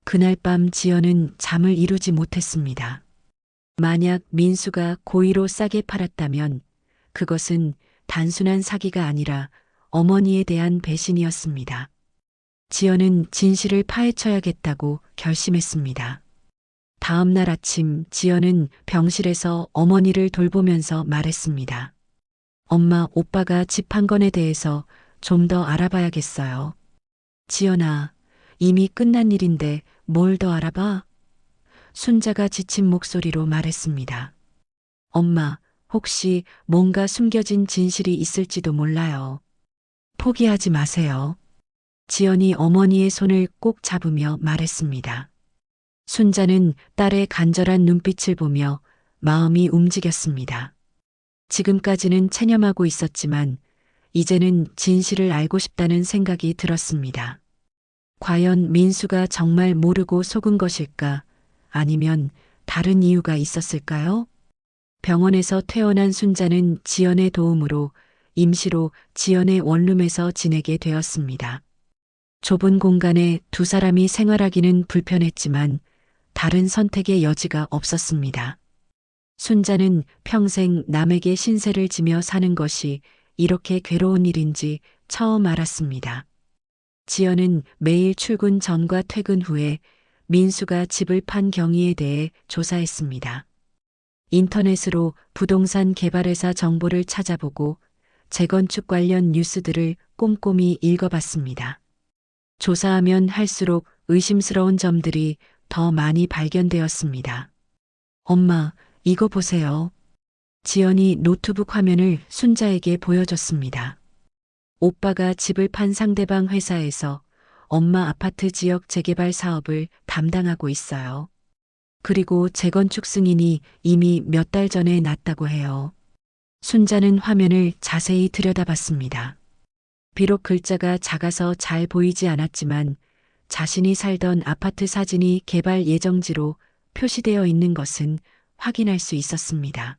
B: 그날 밤 지연은 잠을 이루지 못했습니다. 만약 민수가 고의로 싸게 팔았다면 그것은 단순한 사기가 아니라 어머니에 대한 배신이었습니다. 지연은 진실을 파헤쳐야겠다고 결심했습니다. 다음 날 아침 지연은 병실에서 어머니를 돌보면서 말했습니다. 엄마, 오빠가 집 한 건에 대해서 좀 더 알아봐야겠어요. 지연아, 이미 끝난 일인데 뭘 더 알아봐? 순자가 지친 목소리로 말했습니다. 엄마, 혹시 뭔가 숨겨진 진실이 있을지도 몰라요. 포기하지 마세요. 지연이 어머니의 손을 꼭 잡으며 말했습니다. 순자는 딸의 간절한 눈빛을 보며 마음이 움직였습니다. 지금까지는 체념하고 있었지만 이제는 진실을 알고 싶다는 생각이 들었습니다. 과연 민수가 정말 모르고 속은 것일까? 아니면 다른 이유가 있었을까요? 병원에서 퇴원한 순자는 지연의 도움으로 임시로 지연의 원룸에서 지내게 되었습니다. 좁은 공간에 두 사람이 생활하기는 불편했지만 다른 선택의 여지가 없었습니다. 순자는 평생 남에게 신세를 지며 사는 것이 이렇게 괴로운 일인지 처음 알았습니다. 지연은 매일 출근 전과 퇴근 후에 민수가 집을 판 경위에 대해 조사했습니다. 인터넷으로 부동산 개발회사 정보를 찾아보고 재건축 관련 뉴스들을 꼼꼼히 읽어봤습니다. 조사하면 할수록 의심스러운 점들이 더 많이 발견되었습니다. 엄마, 이거 보세요. 지연이 노트북 화면을 순자에게 보여줬습니다. 오빠가 집을 판 상대방 회사에서 엄마 아파트 지역 재개발 사업을 담당하고 있어요. 그리고 재건축 승인이 이미 몇 달 전에 났다고 해요. 순자는 화면을 자세히 들여다봤습니다. 비록 글자가 작아서 잘 보이지 않았지만 자신이 살던 아파트 사진이 개발 예정지로 표시되어 있는 것은 확인할 수 있었습니다.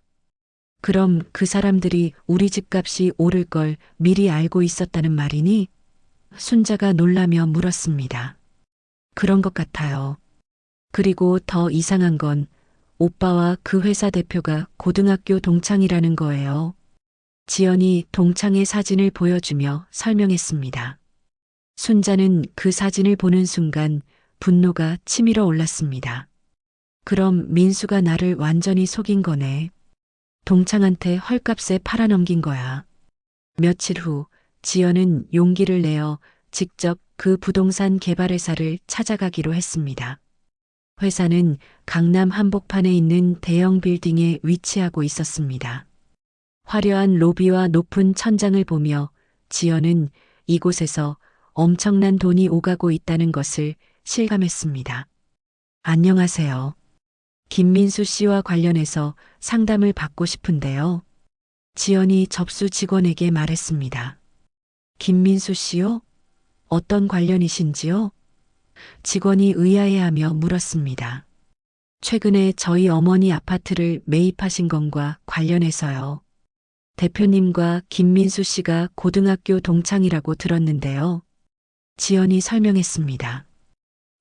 B: 그럼 그 사람들이 우리 집값이 오를 걸 미리 알고 있었다는 말이니? 순자가 놀라며 물었습니다. 그런 것 같아요. 그리고 더 이상한 건 오빠와 그 회사 대표가 고등학교 동창이라는 거예요. 지연이 동창의 사진을 보여주며 설명했습니다. 순자는 그 사진을 보는 순간 분노가 치밀어 올랐습니다. 그럼 민수가 나를 완전히 속인 거네. 동창한테 헐값에 팔아넘긴 거야. 며칠 후 지연은 용기를 내어 직접 그 부동산 개발회사를 찾아가기로 했습니다. 회사는 강남 한복판에 있는 대형 빌딩에 위치하고 있었습니다. 화려한 로비와 높은 천장을 보며 지연은 이곳에서 엄청난 돈이 오가고 있다는 것을 실감했습니다. 안녕하세요. 김민수 씨와 관련해서 상담을 받고 싶은데요. 지연이 접수 직원에게 말했습니다. 김민수 씨요? 어떤 관련이신지요? 직원이 의아해하며 물었습니다. 최근에 저희 어머니 아파트를 매입하신 건과 관련해서요. 대표님과 김민수 씨가 고등학교 동창이라고 들었는데요. 지연이 설명했습니다.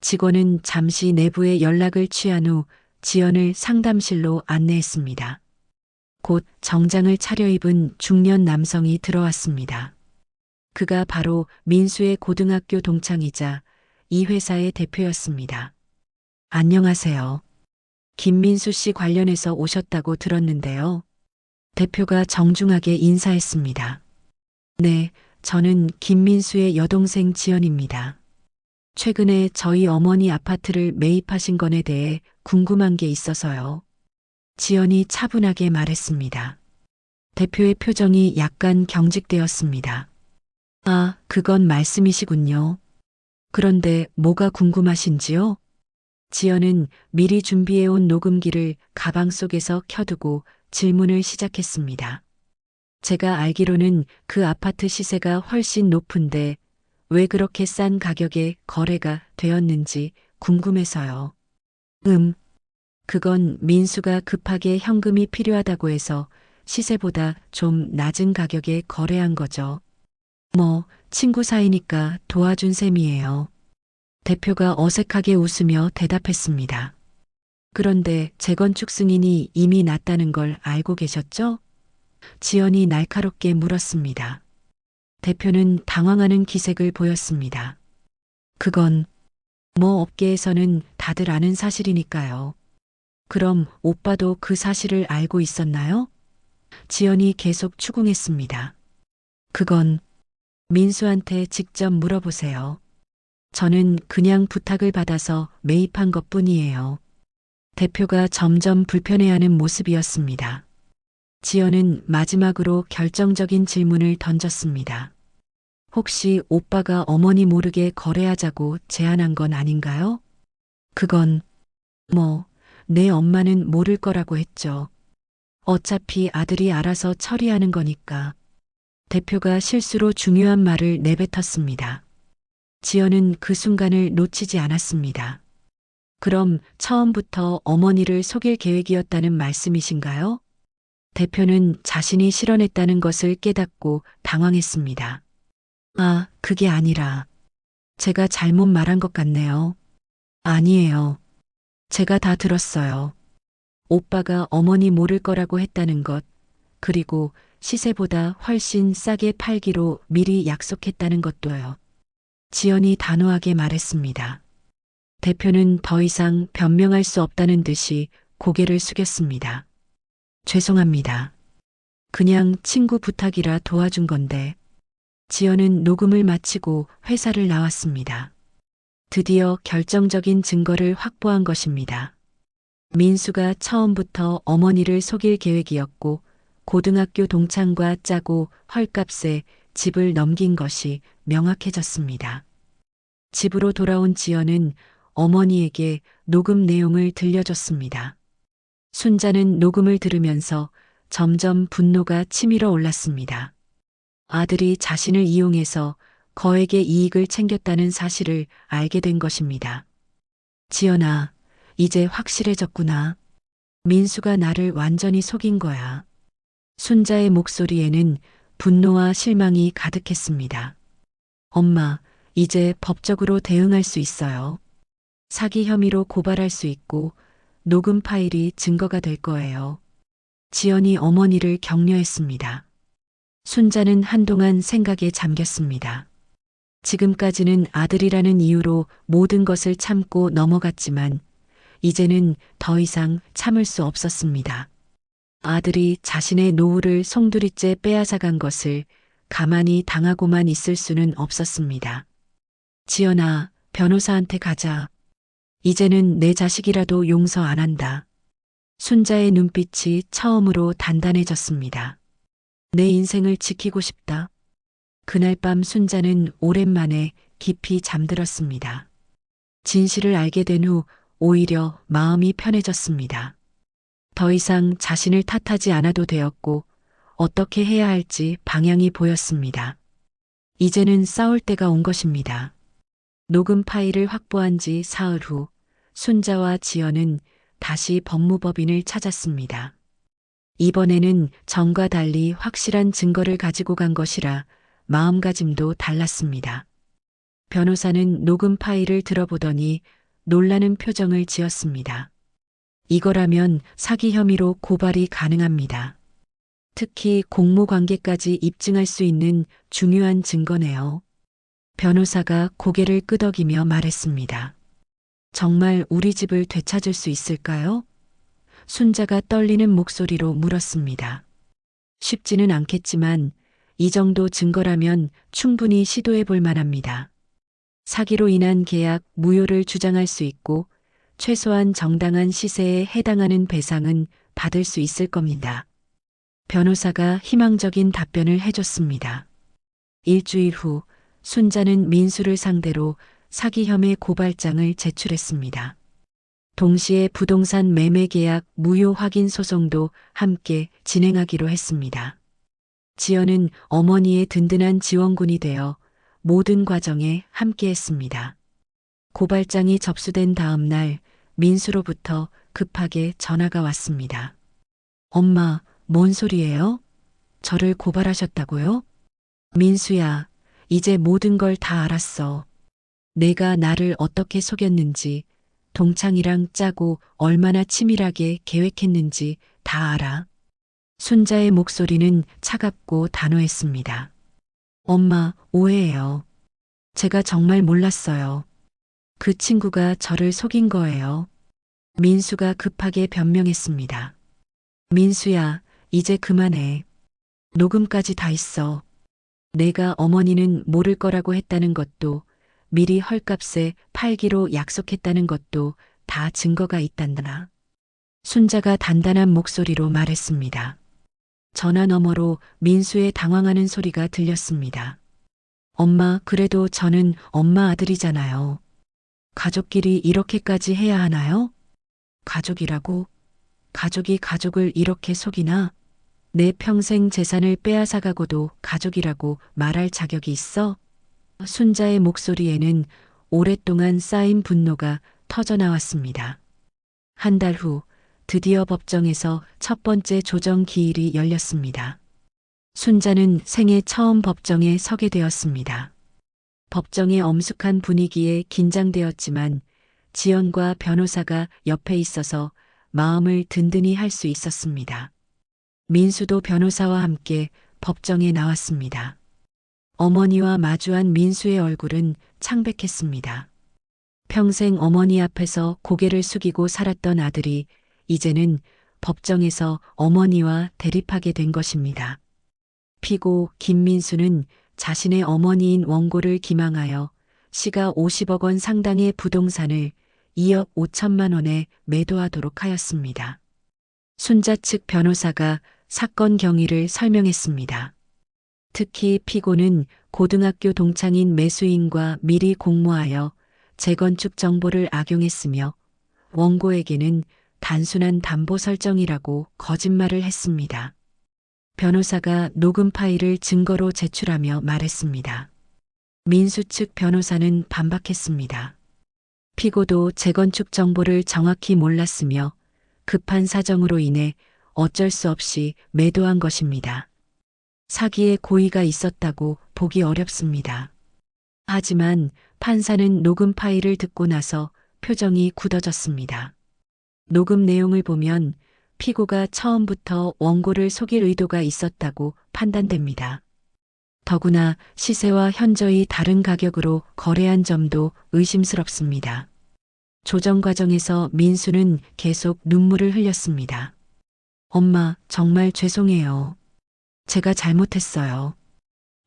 B: 직원은 잠시 내부에 연락을 취한 후 지연을 상담실로 안내했습니다. 곧 정장을 차려입은 중년 남성이 들어왔습니다. 그가 바로 민수의 고등학교 동창이자 이 회사의 대표였습니다. 안녕하세요. 김민수 씨 관련해서 오셨다고 들었는데요. 대표가 정중하게 인사했습니다. 네, 저는 김민수의 여동생 지연입니다. 최근에 저희 어머니 아파트를 매입하신 건에 대해 궁금한 게 있어서요. 지연이 차분하게 말했습니다. 대표의 표정이 약간 경직되었습니다. 아, 그건 말씀이시군요. 그런데 뭐가 궁금하신지요? 지연은 미리 준비해온 녹음기를 가방 속에서 켜두고 질문을 시작했습니다. 제가 알기로는 그 아파트 시세가 훨씬 높은데 왜 그렇게 싼 가격에 거래가 되었는지 궁금해서요. 그건 민수가 급하게 현금이 필요하다고 해서 시세보다 좀 낮은 가격에 거래한 거죠. 뭐, 친구 사이니까 도와준 셈이에요. 대표가 어색하게 웃으며 대답했습니다. 그런데 재건축 승인이 이미 났다는 걸 알고 계셨죠? 지연이 날카롭게 물었습니다. 대표는 당황하는 기색을 보였습니다. 그건 뭐 업계에서는 다들 아는 사실이니까요. 그럼 오빠도 그 사실을 알고 있었나요? 지연이 계속 추궁했습니다. 그건 민수한테 직접 물어보세요. 저는 그냥 부탁을 받아서 매입한 것뿐이에요. 대표가 점점 불편해하는 모습이었습니다. 지연은 마지막으로 결정적인 질문을 던졌습니다. 혹시 오빠가 어머니 모르게 거래하자고 제안한 건 아닌가요? 그건 내 엄마는 모를 거라고 했죠. 어차피 아들이 알아서 처리하는 거니까. 대표가 실수로 중요한 말을 내뱉었습니다. 지연은 그 순간을 놓치지 않았습니다. 그럼 처음부터 어머니를 속일 계획이었다는 말씀이신가요? 대표는 자신이 실언했다는 것을 깨닫고 당황했습니다. 아, 그게 아니라 제가 잘못 말한 것 같네요. 아니에요. 제가 다 들었어요. 오빠가 어머니 모를 거라고 했다는 것, 그리고 시세보다 훨씬 싸게 팔기로 미리 약속했다는 것도요. 지연이 단호하게 말했습니다. 대표는 더 이상 변명할 수 없다는 듯이 고개를 숙였습니다. 죄송합니다. 그냥 친구 부탁이라 도와준 건데. 지연은 녹음을 마치고 회사를 나왔습니다. 드디어 결정적인 증거를 확보한 것입니다. 민수가 처음부터 어머니를 속일 계획이었고 고등학교 동창과 짜고 헐값에 집을 넘긴 것이 명확해졌습니다. 집으로 돌아온 지연은 어머니에게 녹음 내용을 들려줬습니다. 순자는 녹음을 들으면서 점점 분노가 치밀어 올랐습니다. 아들이 자신을 이용해서 거액의 이익을 챙겼다는 사실을 알게 된 것입니다. 지연아, 이제 확실해졌구나. 민수가 나를 완전히 속인 거야. 순자의 목소리에는 분노와 실망이 가득했습니다. 엄마, 이제 법적으로 대응할 수 있어요. 사기 혐의로 고발할 수 있고 녹음 파일이 증거가 될 거예요. 지연이 어머니를 격려했습니다. 순자는 한동안 생각에 잠겼습니다. 지금까지는 아들이라는 이유로 모든 것을 참고 넘어갔지만 이제는 더 이상 참을 수 없었습니다. 아들이 자신의 노후를 송두리째 빼앗아간 것을 가만히 당하고만 있을 수는 없었습니다. 지연아, 변호사한테 가자. 이제는 내 자식이라도 용서 안 한다. 순자의 눈빛이 처음으로 단단해졌습니다. 내 인생을 지키고 싶다. 그날 밤 순자는 오랜만에 깊이 잠들었습니다. 진실을 알게 된 후 오히려 마음이 편해졌습니다. 더 이상 자신을 탓하지 않아도 되었고 어떻게 해야 할지 방향이 보였습니다. 이제는 싸울 때가 온 것입니다. 녹음 파일을 확보한 지 사흘 후 순자와 지연은 다시 법무법인을 찾았습니다. 이번에는 전과 달리 확실한 증거를 가지고 간 것이라 마음가짐도 달랐습니다. 변호사는 녹음 파일을 들어보더니 놀라는 표정을 지었습니다. 이거라면 사기 혐의로 고발이 가능합니다. 특히 공모 관계까지 입증할 수 있는 중요한 증거네요. 변호사가 고개를 끄덕이며 말했습니다. 정말 우리 집을 되찾을 수 있을까요? 순자가 떨리는 목소리로 물었습니다. 쉽지는 않겠지만 이 정도 증거라면 충분히 시도해 볼 만합니다. 사기로 인한 계약 무효를 주장할 수 있고 최소한 정당한 시세에 해당하는 배상은 받을 수 있을 겁니다. 변호사가 희망적인 답변을 해줬습니다. 일주일 후 순자는 민수를 상대로 사기 혐의 고발장을 제출했습니다. 동시에 부동산 매매 계약 무효 확인 소송도 함께 진행하기로 했습니다. 지연은 어머니의 든든한 지원군이 되어 모든 과정에 함께했습니다. 고발장이 접수된 다음 날 민수로부터 급하게 전화가 왔습니다. 엄마, 뭔 소리예요? 저를 고발하셨다고요? 민수야, 이제 모든 걸 다 알았어. 내가 나를 어떻게 속였는지, 동창이랑 짜고 얼마나 치밀하게 계획했는지 다 알아. 순자의 목소리는 차갑고 단호했습니다. 엄마, 오해예요. 제가 정말 몰랐어요. 그 친구가 저를 속인 거예요. 민수가 급하게 변명했습니다. 민수야, 이제 그만해. 녹음까지 다 있어. 내가 어머니는 모를 거라고 했다는 것도 미리 헐값에 팔기로 약속했다는 것도 다 증거가 있단다. 순자가 단단한 목소리로 말했습니다. 전화 너머로 민수의 당황하는 소리가 들렸습니다. 엄마, 그래도 저는 엄마 아들이잖아요. 가족끼리 이렇게까지 해야 하나요? 가족이라고? 가족이 가족을 이렇게 속이나? 내 평생 재산을 빼앗아가고도 가족이라고 말할 자격이 있어? 순자의 목소리에는 오랫동안 쌓인 분노가 터져나왔습니다. 한 달 후 드디어 법정에서 첫 번째 조정 기일이 열렸습니다. 순자는 생애 처음 법정에 서게 되었습니다. 법정의 엄숙한 분위기에 긴장되었지만 지연과 변호사가 옆에 있어서 마음을 든든히 할 수 있었습니다. 민수도 변호사와 함께 법정에 나왔습니다. 어머니와 마주한 민수의 얼굴은 창백했습니다. 평생 어머니 앞에서 고개를 숙이고 살았던 아들이 이제는 법정에서 어머니와 대립하게 된 것입니다. 피고 김민수는 자신의 어머니인 원고를 기망하여 시가 50억 원 상당의 부동산을 2억 5천만 원에 매도하도록 하였습니다. 순자 측 변호사가 사건 경위를 설명했습니다. 특히 피고는 고등학교 동창인 매수인과 미리 공모하여 재건축 정보를 악용했으며 원고에게는 단순한 담보 설정이라고 거짓말을 했습니다. 변호사가 녹음 파일을 증거로 제출하며 말했습니다. 민수 측 변호사는 반박했습니다. 피고도 재건축 정보를 정확히 몰랐으며 급한 사정으로 인해 어쩔 수 없이 매도한 것입니다. 사기의 고의가 있었다고 보기 어렵습니다. 하지만 판사는 녹음 파일을 듣고 나서 표정이 굳어졌습니다. 녹음 내용을 보면 피고가 처음부터 원고를 속일 의도가 있었다고 판단됩니다. 더구나 시세와 현저히 다른 가격으로 거래한 점도 의심스럽습니다. 조정 과정에서 민수는 계속 눈물을 흘렸습니다. 엄마, 정말 죄송해요. 제가 잘못했어요.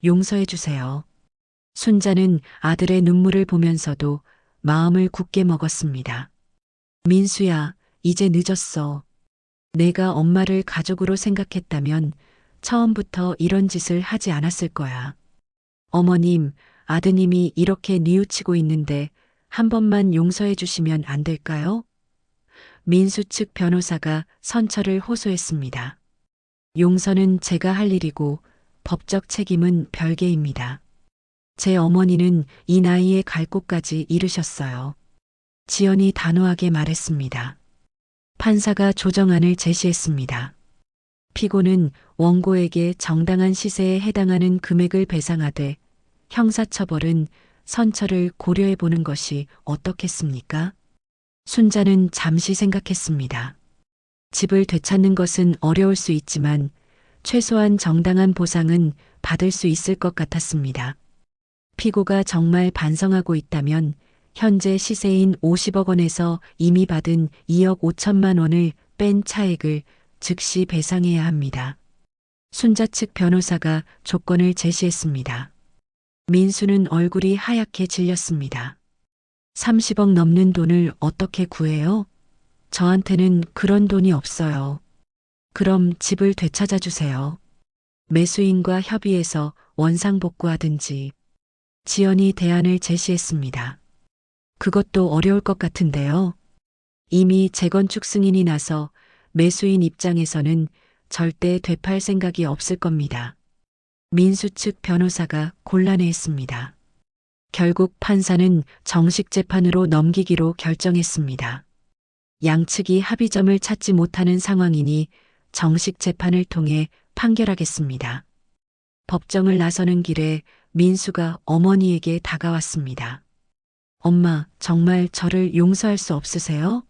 B: 용서해 주세요. 순자는 아들의 눈물을 보면서도 마음을 굳게 먹었습니다. 민수야, 이제 늦었어. 내가 엄마를 가족으로 생각했다면 처음부터 이런 짓을 하지 않았을 거야. 어머님, 아드님이 이렇게 뉘우치고 있는데 한 번만 용서해 주시면 안 될까요? 민수 측 변호사가 선처를 호소했습니다. 용서는 제가 할 일이고 법적 책임은 별개입니다. 제 어머니는 이 나이에 갈 곳까지 이르셨어요. 지연이 단호하게 말했습니다. 판사가 조정안을 제시했습니다. 피고는 원고에게 정당한 시세에 해당하는 금액을 배상하되 형사처벌은 선처를 고려해 보는 것이 어떻겠습니까? 순자는 잠시 생각했습니다. 집을 되찾는 것은 어려울 수 있지만 최소한 정당한 보상은 받을 수 있을 것 같았습니다. 피고가 정말 반성하고 있다면 현재 시세인 50억 원에서 이미 받은 2억 5천만 원을 뺀 차액을 즉시 배상해야 합니다. 순자 측 변호사가 조건을 제시했습니다. 민수는 얼굴이 하얗게 질렸습니다. 30억 넘는 돈을 어떻게 구해요? 저한테는 그런 돈이 없어요. 그럼 집을 되찾아 주세요. 매수인과 협의해서 원상복구하든지. 지연이 대안을 제시했습니다. 그것도 어려울 것 같은데요. 이미 재건축 승인이 나서 매수인 입장에서는 절대 되팔 생각이 없을 겁니다. 민수 측 변호사가 곤란해했습니다. 결국 판사는 정식 재판으로 넘기기로 결정했습니다. 양측이 합의점을 찾지 못하는 상황이니 정식 재판을 통해 판결하겠습니다. 법정을 나서는 길에 민수가 어머니에게 다가왔습니다. 엄마, 정말 저를 용서할 수 없으세요?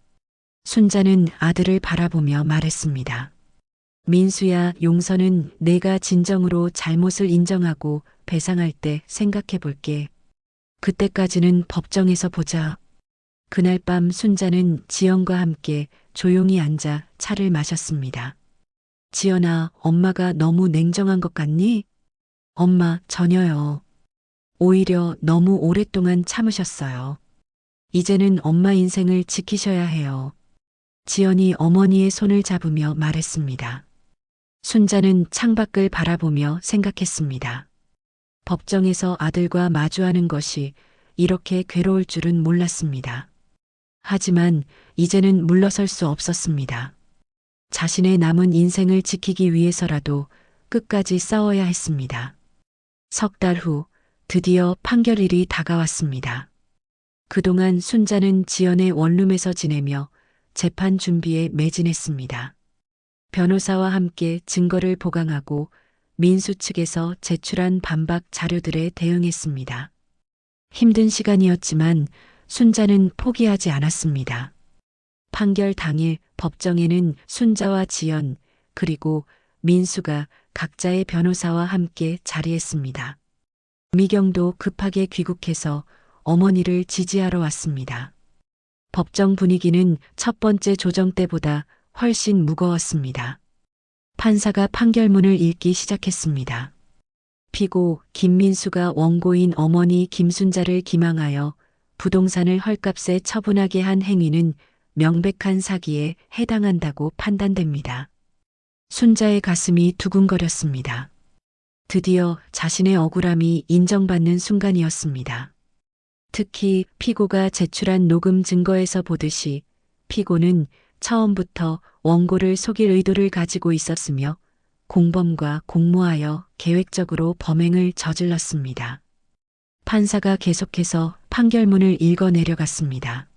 B: 순자는 아들을 바라보며 말했습니다. 민수야, 용서는 내가 진정으로 잘못을 인정하고 배상할 때 생각해 볼게. 그때까지는 법정에서 보자. 그날 밤 순자는 지연과 함께 조용히 앉아 차를 마셨습니다. 지연아, 엄마가 너무 냉정한 것 같니? 엄마, 전혀요. 오히려 너무 오랫동안 참으셨어요. 이제는 엄마 인생을 지키셔야 해요. 지연이 어머니의 손을 잡으며 말했습니다. 순자는 창밖을 바라보며 생각했습니다. 법정에서 아들과 마주하는 것이 이렇게 괴로울 줄은 몰랐습니다. 하지만 이제는 물러설 수 없었습니다. 자신의 남은 인생을 지키기 위해서라도 끝까지 싸워야 했습니다. 석 달 후 드디어 판결일이 다가왔습니다. 그동안 순자는 지연의 원룸에서 지내며 재판 준비에 매진했습니다. 변호사와 함께 증거를 보강하고 민수 측에서 제출한 반박 자료들에 대응했습니다. 힘든 시간이었지만 순자는 포기하지 않았습니다. 판결 당일 법정에는 순자와 지연 그리고 민수가 각자의 변호사와 함께 자리했습니다. 미경도 급하게 귀국해서 어머니를 지지하러 왔습니다. 법정 분위기는 첫 번째 조정 때보다 훨씬 무거웠습니다. 판사가 판결문을 읽기 시작했습니다. 피고 김민수가 원고인 어머니 김순자를 기망하여 부동산을 헐값에 처분하게 한 행위는 명백한 사기에 해당한다고 판단됩니다. 순자의 가슴이 두근거렸습니다. 드디어 자신의 억울함이 인정받는 순간이었습니다. 특히 피고가 제출한 녹음 증거에서 보듯이 피고는 처음부터 원고를 속일 의도를 가지고 있었으며 공범과 공모하여 계획적으로 범행을 저질렀습니다. 판사가 계속해서 판결문을 읽어 내려갔습니다.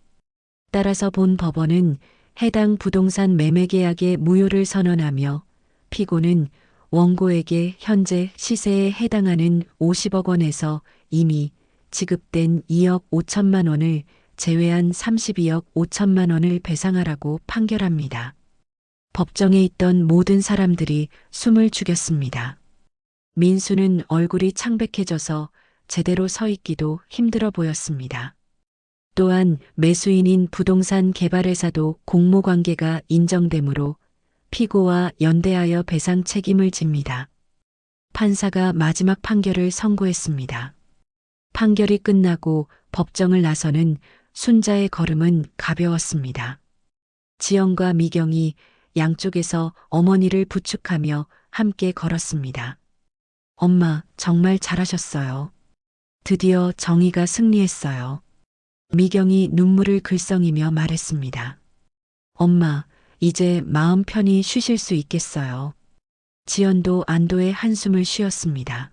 B: 따라서 본 법원은 해당 부동산 매매 계약의 무효를 선언하며 피고는 원고에게 현재 시세에 해당하는 50억 원에서 이미 지급된 2억 5천만 원을 제외한 32억 5천만 원을 배상하라고 판결합니다. 법정에 있던 모든 사람들이 숨을 죽였습니다. 민수는 얼굴이 창백해져서 제대로 서 있기도 힘들어 보였습니다. 또한 매수인인 부동산 개발회사도 공모관계가 인정되므로 피고와 연대하여 배상 책임을 집니다. 판사가 마지막 판결을 선고했습니다. 판결이 끝나고 법정을 나서는 순자의 걸음은 가벼웠습니다. 지연과 미경이 양쪽에서 어머니를 부축하며 함께 걸었습니다. 엄마, 정말 잘하셨어요. 드디어 정의가 승리했어요. 미경이 눈물을 글썽이며 말했습니다. 엄마, 이제 마음 편히 쉬실 수 있겠어요. 지연도 안도의 한숨을 쉬었습니다.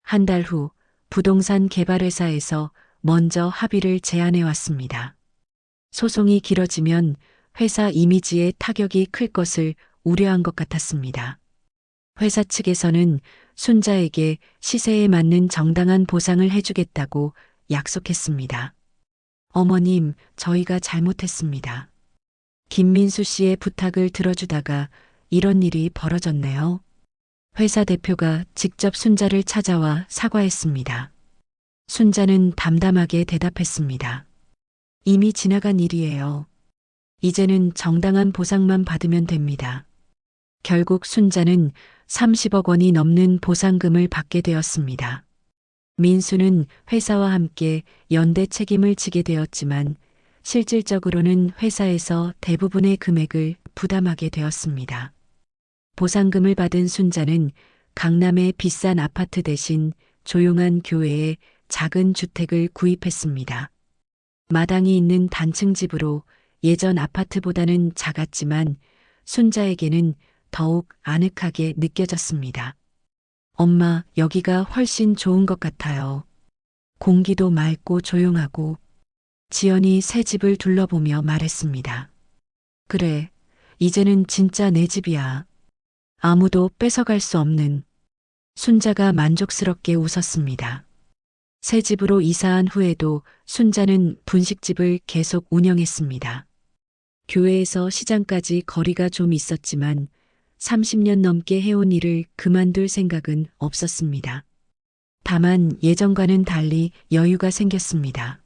B: 한 달 후 부동산 개발회사에서 먼저 합의를 제안해 왔습니다. 소송이 길어지면 회사 이미지에 타격이 클 것을 우려한 것 같았습니다. 회사 측에서는 순자에게 시세에 맞는 정당한 보상을 해주겠다고 약속했습니다. 어머님, 저희가 잘못했습니다. 김민수 씨의 부탁을 들어주다가 이런 일이 벌어졌네요. 회사 대표가 직접 순자를 찾아와 사과했습니다. 순자는 담담하게 대답했습니다. 이미 지나간 일이에요. 이제는 정당한 보상만 받으면 됩니다. 결국 순자는 30억 원이 넘는 보상금을 받게 되었습니다. 민수는 회사와 함께 연대 책임을 지게 되었지만 실질적으로는 회사에서 대부분의 금액을 부담하게 되었습니다. 보상금을 받은 순자는 강남의 비싼 아파트 대신 조용한 교외에 작은 주택을 구입했습니다. 마당이 있는 단층 집으로 예전 아파트보다는 작았지만 순자에게는 더욱 아늑하게 느껴졌습니다. 엄마, 여기가 훨씬 좋은 것 같아요. 공기도 맑고 조용하고. 지연이 새 집을 둘러보며 말했습니다. 그래, 이제는 진짜 내 집이야. 아무도 뺏어갈 수 없는. 순자가 만족스럽게 웃었습니다. 새 집으로 이사한 후에도 순자는 분식집을 계속 운영했습니다. 교회에서 시장까지 거리가 좀 있었지만 30년 넘게 해온 일을 그만둘 생각은 없었습니다. 다만 예전과는 달리 여유가 생겼습니다.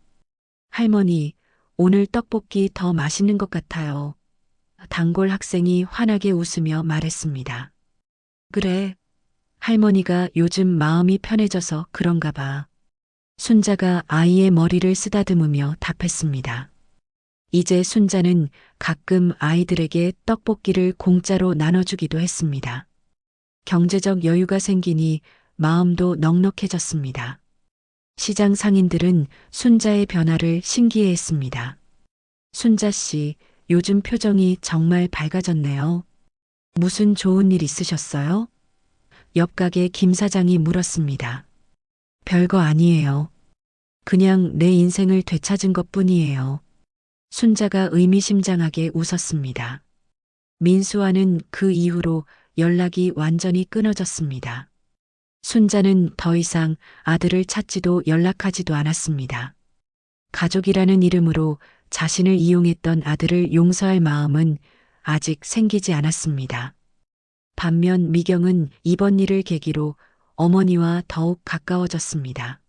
B: 할머니, 오늘 떡볶이 더 맛있는 것 같아요. 단골 학생이 환하게 웃으며 말했습니다. 그래, 할머니가 요즘 마음이 편해져서 그런가 봐. 순자가 아이의 머리를 쓰다듬으며 답했습니다. 이제 순자는 가끔 아이들에게 떡볶이를 공짜로 나눠주기도 했습니다. 경제적 여유가 생기니 마음도 넉넉해졌습니다. 시장 상인들은 순자의 변화를 신기해했습니다. 순자 씨, 요즘 표정이 정말 밝아졌네요. 무슨 좋은 일 있으셨어요? 옆 가게 김 사장이 물었습니다. 별거 아니에요. 그냥 내 인생을 되찾은 것뿐이에요. 순자가 의미심장하게 웃었습니다. 민수와는 그 이후로 연락이 완전히 끊어졌습니다. 순자는 더 이상 아들을 찾지도 연락하지도 않았습니다. 가족이라는 이름으로 자신을 이용했던 아들을 용서할 마음은 아직 생기지 않았습니다. 반면 미경은 이번 일을 계기로 어머니와 더욱 가까워졌습니다.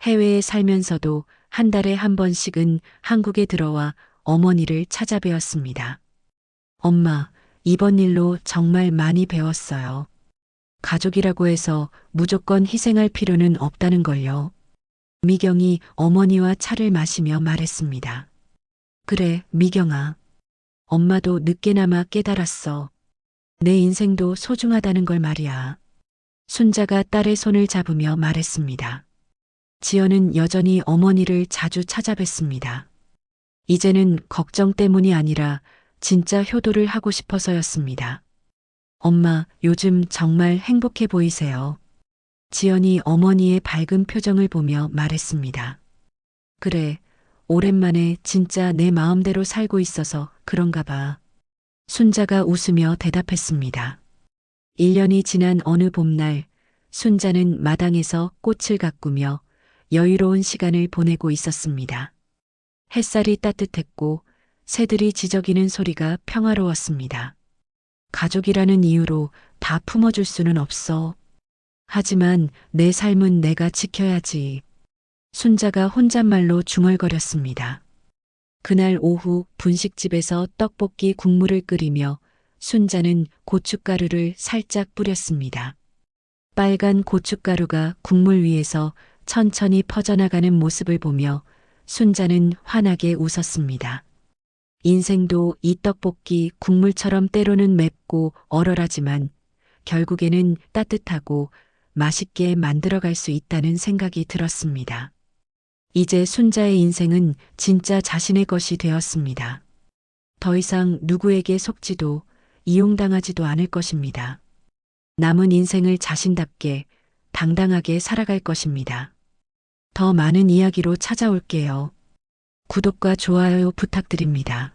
B: 해외에 살면서도 한 달에 한 번씩은 한국에 들어와 어머니를 찾아뵈었습니다. 엄마, 이번 일로 정말 많이 배웠어요. 가족이라고 해서 무조건 희생할 필요는 없다는 걸요. 미경이 어머니와 차를 마시며 말했습니다. 그래, 미경아. 엄마도 늦게나마 깨달았어. 내 인생도 소중하다는 걸 말이야. 순자가 딸의 손을 잡으며 말했습니다. 지연은 여전히 어머니를 자주 찾아뵀습니다. 이제는 걱정 때문이 아니라 진짜 효도를 하고 싶어서였습니다. 엄마, 요즘 정말 행복해 보이세요. 지연이 어머니의 밝은 표정을 보며 말했습니다. 그래, 오랜만에 진짜 내 마음대로 살고 있어서 그런가 봐. 순자가 웃으며 대답했습니다. 1년이 지난 어느 봄날, 순자는 마당에서 꽃을 가꾸며 여유로운 시간을 보내고 있었습니다. 햇살이 따뜻했고 새들이 지저귀는 소리가 평화로웠습니다. 가족이라는 이유로 다 품어줄 수는 없어. 하지만 내 삶은 내가 지켜야지. 순자가 혼잣말로 중얼거렸습니다. 그날 오후 분식집에서 떡볶이 국물을 끓이며 순자는 고춧가루를 살짝 뿌렸습니다. 빨간 고춧가루가 국물 위에서 천천히 퍼져나가는 모습을 보며 순자는 환하게 웃었습니다. 인생도 이 떡볶이 국물처럼 때로는 맵고 얼얼하지만 결국에는 따뜻하고 맛있게 만들어갈 수 있다는 생각이 들었습니다. 이제 순자의 인생은 진짜 자신의 것이 되었습니다. 더 이상 누구에게 속지도 이용당하지도 않을 것입니다. 남은 인생을 자신답게 당당하게 살아갈 것입니다. 더 많은 이야기로 찾아올게요. 구독과 좋아요 부탁드립니다.